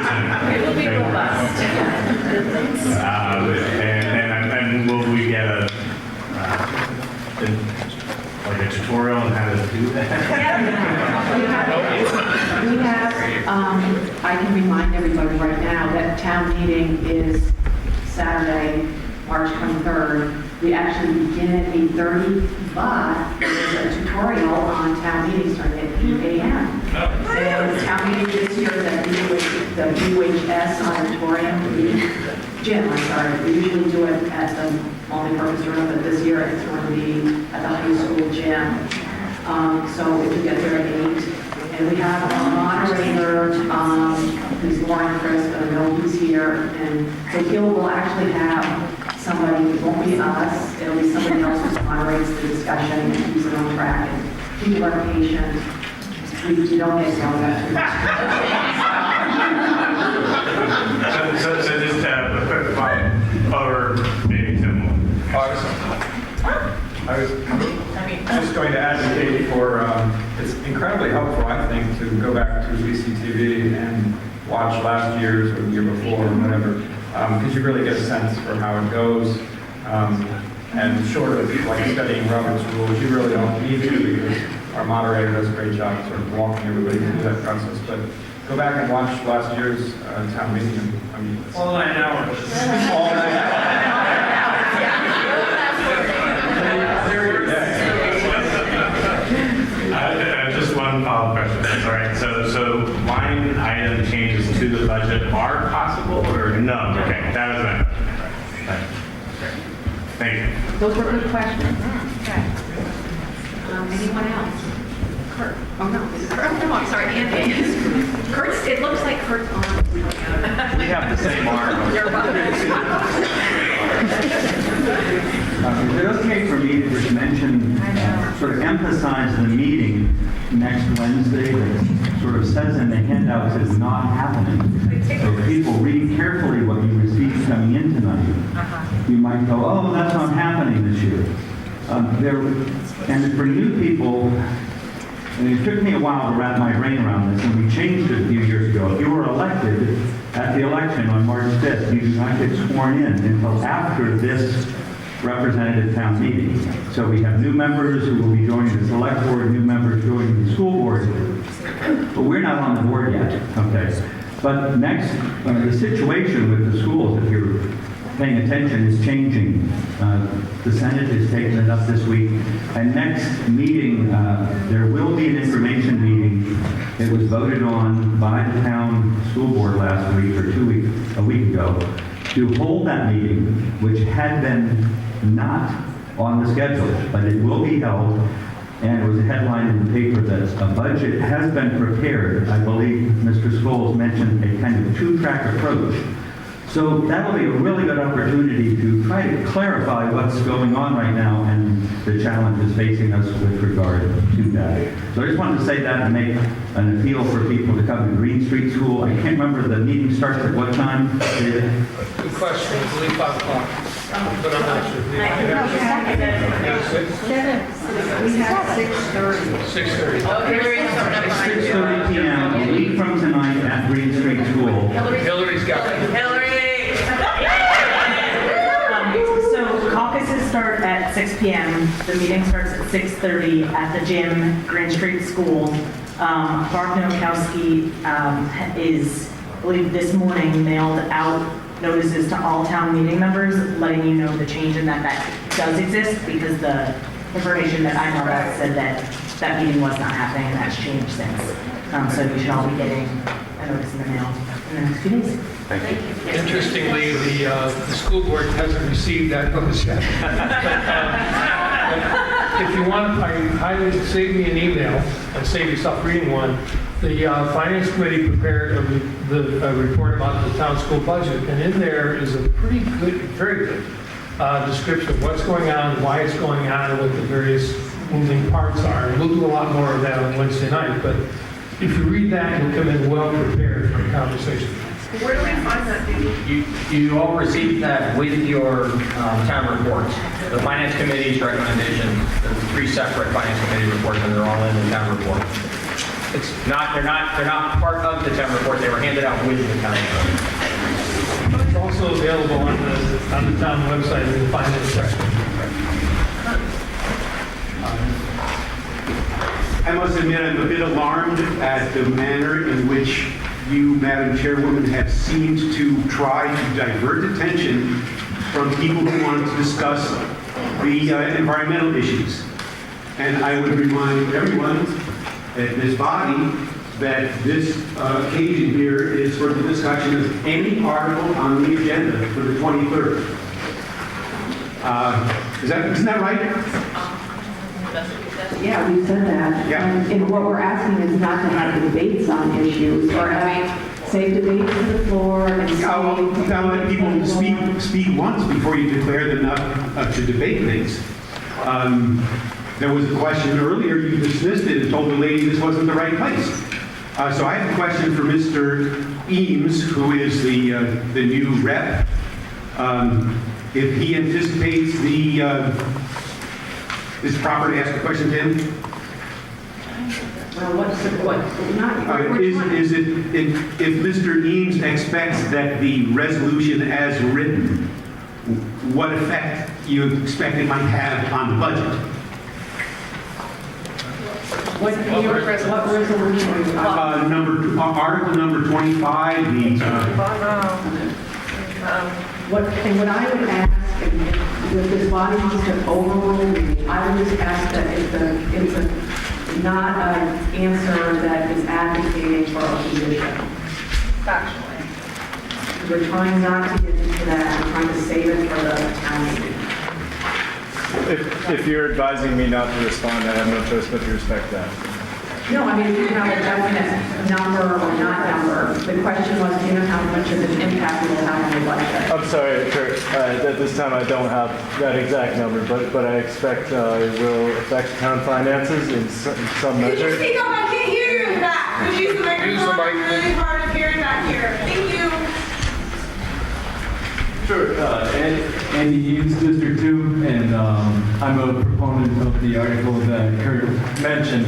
to know. It will be robust. And will we get a tutorial on how to do that? We have, I can remind everybody right now that town meeting is Saturday, March 23rd. We actually begin at 8:30, but there's a tutorial on town meeting starting at 8 a.m. And town meeting this year is at the UHS auditorium, gym, I'm sorry. We usually do it at the multi-purpose room, but this year it's going to be at the high school gym. So if you get there at 8, and we have a moderator, who's Lauren Crisp, I know who's here, and so Gil will actually have somebody, it won't be us, it'll be somebody else who moderates the discussion and keeps it on track, and people are patient. We don't get yelled at too much. So just a quick follow-up, or maybe Tim will. I was just going to advocate for, it's incredibly helpful, I think, to go back to VCTV and watch last year's or the year before or whatever, because you really get a sense for how it goes. And short of like studying Robert's rules, you really don't need to, because our moderator does a great job sort of walking everybody through that process. But go back and watch last year's town meeting. I mean, all 9 hours. All 9 hours. Just one follow-up question. That's all right. So line item changes to the budget are possible or no? Okay, that was my question. Thank you. Those were good questions. Okay. Anyone else? Kurt? Oh, no. Is it Kurt? Oh, no, I'm sorry. Andy. Kurt's, it looks like Kurt's arm. We have the same arm. You're Is it okay for me to just mention, sort of emphasize the meeting next Wednesday that sort of says in the handouts is not happening? So people read carefully what you receive coming in tonight. You might go, oh, that's not happening this year. And for new people, and it took me a while to wrap my brain around this, and we changed it a few years ago. If you were elected at the election on March 5th, you do not get sworn in until after this representative town meeting. So we have new members who will be joining the select board, new members joining the school board. But we're not on the board yet, okay? But next, the situation with the schools, if you're paying attention, is changing. The Senate is taking it up this week. And next meeting, there will be an information meeting. It was voted on by the town school board last week or a week ago to hold that meeting, which had been not on the schedule, but it will be held. And it was a headline in the paper that a budget has been prepared. I believe Mr. Scholes mentioned a kind of two-track approach. So that'll be a really good opportunity to try to clarify what's going on right now and the challenges facing us with regard to that. So I just wanted to say that and make an appeal for people to come to Green Street School. I can't remember, the meeting starts at what time, David? Good question. I believe 5 o'clock. But I'm not sure. We have 6:30. 6:30. It's 6:30 p.m. a week from tonight at Green Street School. Hillary's got it. So caucuses start at 6 p.m. The meeting starts at 6:30 at the gym, Green Street School. Barb Nowakowski is I believe this morning mailed out notices to all town meeting members, letting you know the change and that does exist, because the information that I mailed out said that meeting was not happening, and that's changed since. So you should all be getting a notice in the mail in the next few days. Thank you. Interestingly, the school board hasn't received that notice yet. If you want, I highly save me an email and save yourself reading one. The Finance Committee prepared a report about the town school budget, and in there is a pretty good, very good description of what's going on, why it's going on, and what the various moving parts are. And we'll do a lot more of that on Wednesday night, but if you read that, you'll come in well prepared for the conversation. Where do we find that, David? You all received that with your town report. The Finance Committee's recommendation, there's 3 separate Finance Committee reports, and they're all in the town report. They're not part of the town report, they were handed out with the town report. It's also available on the town website in the finance section. I must admit, I'm a bit alarmed at the manner in which you, Madam Chairwoman, have seemed to try to divert attention from people who want to discuss the environmental issues. And I would remind everyone at this body that this occasion here is for the discussion of any article on the agenda for the 23rd. Isn't that right? Yeah, we said that. Yeah. And what we're asking is not to have debates on issues, or have, say, debates to the floor and You gotta let people speak once before you declare them not to debate things. There was a question earlier, you dismissed it and told the lady this wasn't the right place. So I have a question for Mr. Eames, who is the new rep. If he anticipates is it proper to ask a question to him? Well, Is it, if Mr. Eames expects that the resolution as written, what effect you expect it might have on the budget? What resolution are you talking about? Article number 25, What I would ask, if this body wants to overrule me, I would just ask that it's not an answer that is advocating for a position. Factually. We're trying not to get into that, we're trying to save it for the town meeting. If you're advising me not to respond, I have no choice but to respect that. No, I mean, if you have a definite number or not number, the question was, do you know how much of an impact it will have on the budget? I'm sorry, Kurt, at this time I don't have that exact number, but I expect it will affect town finances in some Could you measure. speak up? I can't hear you in the back. Could you use the microphone? I'm really hard of hearing back here. Thank you. Sure, Andy Eames, District 2, and I'm a proponent of the article that Kurt mentioned.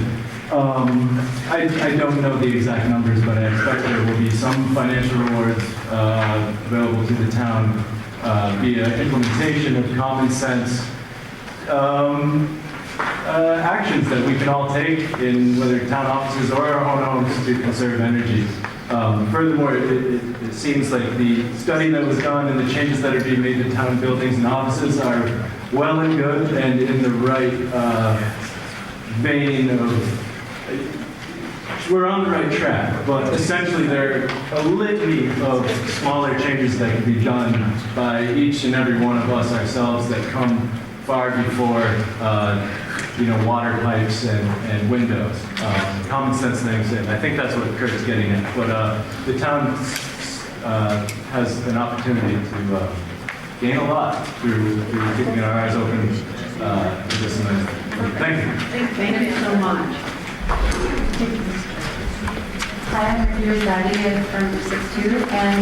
I don't know the exact numbers, but I expect there will be some financial rewards available to the town via implementation of common sense actions that we can all take in whether town offices or our own homes to conserve energy. Furthermore, it seems like the study that was done and the changes that are being made to town buildings and offices are well and good and in the right vein of, we're on the right track, but essentially there are a litany of smaller changes that can be done by each and every one of us ourselves that come far before water pipes and windows, common sense things, and I think that's what Kurt is getting at. But the town has an opportunity to gain a lot through keeping our eyes open to this amendment. Thank you. Thank you so much. Hi, I'm Review Daddy from 62, and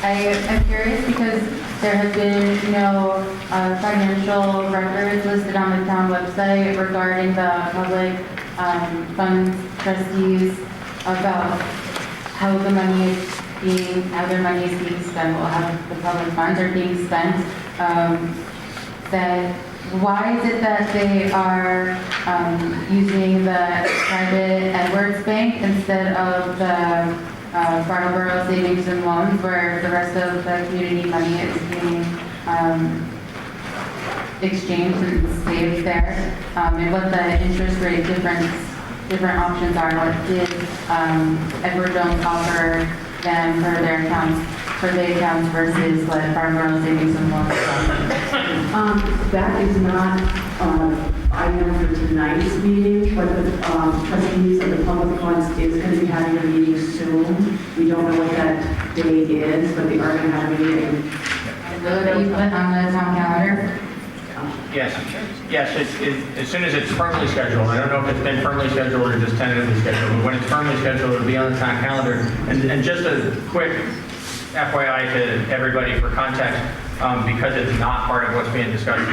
I am curious because there have been no financial records listed on the town website regarding the public funds trustees about how their money is being spent, or how the public funds are being spent. Why is it that they are using the private Edwards Bank instead of the Brattleboro Savings and Loans, where the rest of the community money is being exchanged and saved there, and what the interest rate different options are. What did Edward Jones offer them for their accounts, versus what Brattleboro Savings and Loans offer? That is not item for tonight's meeting, but the trustees of the public funds is going to be having a meeting soon. We don't know what that date is, but they are going to have a meeting. Will it be put on the town calendar? Yes, as soon as it's firmly scheduled. I don't know if it's been firmly scheduled or just tentatively scheduled, but when it's firmly scheduled, it'll be on the town calendar. And just a quick FYI to everybody for context, because it's not part of what's being discussed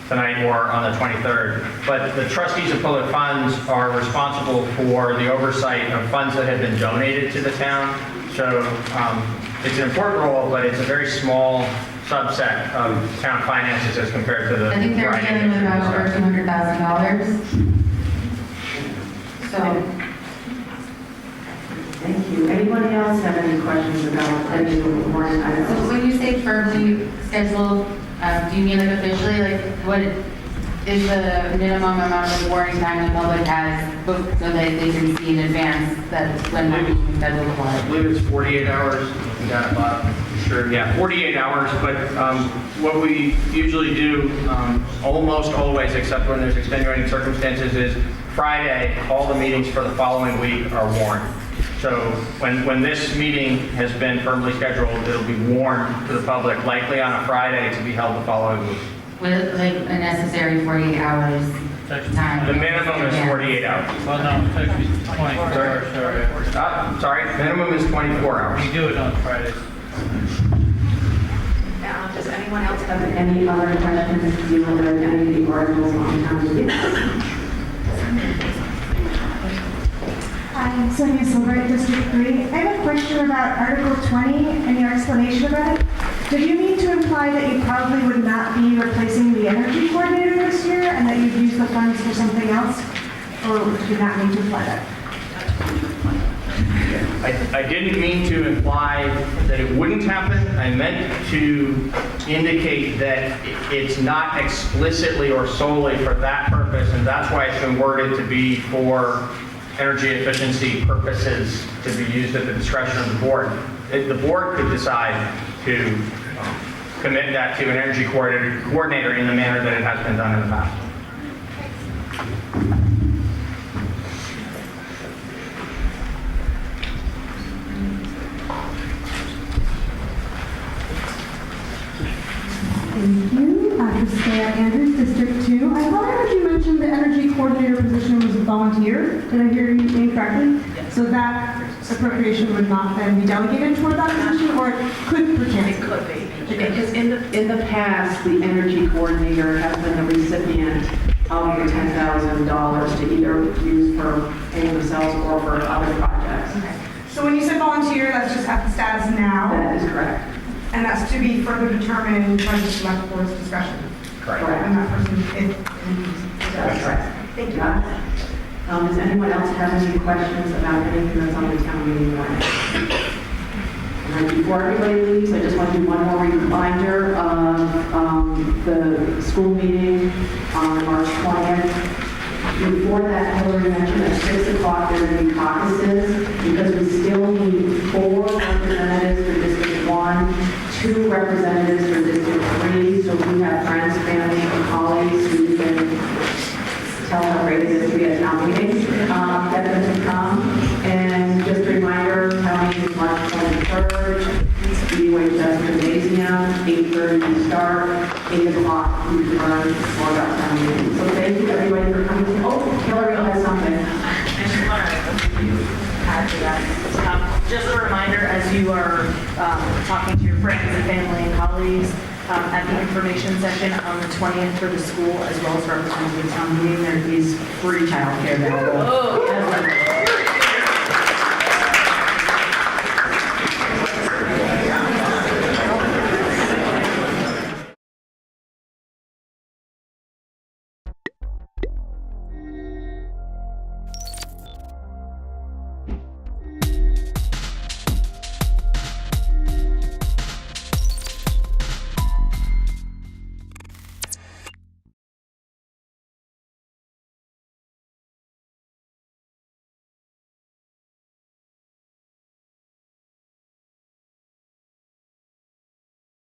tonight or on the 23rd, but the trustees of public funds are responsible for the oversight of funds that have been donated to the town. So it's an important role, but it's a very small subset of town finances as compared to the. I think they're dealing with about over $200,000. So. Thank you. Anybody else have any questions about any warrant items? So when you say firmly scheduled, do you mean like officially, like what is the minimum amount of warning time the public has so that they can see in advance that when they're being scheduled for? I believe it's 48 hours. Looking down at Bob. Sure, yeah, 48 hours, but what we usually do, almost always, except when there's extenuating circumstances, is Friday, all the meetings for the following week are warned. So when this meeting has been firmly scheduled, it'll be warned to the public, likely on a Friday, to be held the following week. With like a necessary 48 hours time. The minimum is 48 hours. Well, no, it's actually 24 hours. Sorry, minimum is 24 hours. We do it on Fridays. Does anyone else have any other questions to deal with any of the articles on town meeting? Hi, I'm Sonia Silver, District 3. I have a question about Article 20 and your explanation about it. Did you mean to imply that you probably would not be replacing the energy coordinator this year and that you'd use the funds for something else? Or did you not mean to imply that? I didn't mean to imply that it wouldn't happen. I meant to indicate that it's not explicitly or solely for that purpose, and that's why it's been worded to be for energy efficiency purposes to be used at the discretion of the board. The board could decide to commit that to an energy coordinator in the manner that it has been done in the past. Thank you. Stan Andrews, District 2. I thought I heard you mention the energy coordinator position was a volunteer. Did I hear you incorrectly? Yes. So that appropriation would not then be delegated toward that position, or it could pertain? It could be. Because in the past, the energy coordinator has been the recipient of the $10,000 to either use for paying themselves or for other projects. Okay. So when you said volunteer, that's just at the status now? That is correct. And that's to be further determined by the select board's discussion? Correct. And that person is... That's right. Thank you. Does anyone else have any questions about anything that's on the town meeting warrant? And before everybody leaves, I just want to do one more reminder of the school meeting on March 20th. Before that, Hillary mentioned at 6 o'clock there will be caucuses because we still need 4 representatives for District 1, 2 representatives for District 3. So we have friends, family, and colleagues who can tell how great it is to be at town meeting. Get them to come. And just a reminder, town meeting is March 23rd. UHS Gymnasium, 8:30 we start, 8 o'clock we learn more about town meeting. So thank you everybody for coming. Oh, Hillary has something. I just want to add to that. Just a reminder, as you are talking to your friends and family and colleagues, at the information session on the 20th for the school, as well as representing the town meeting, there is free childcare available.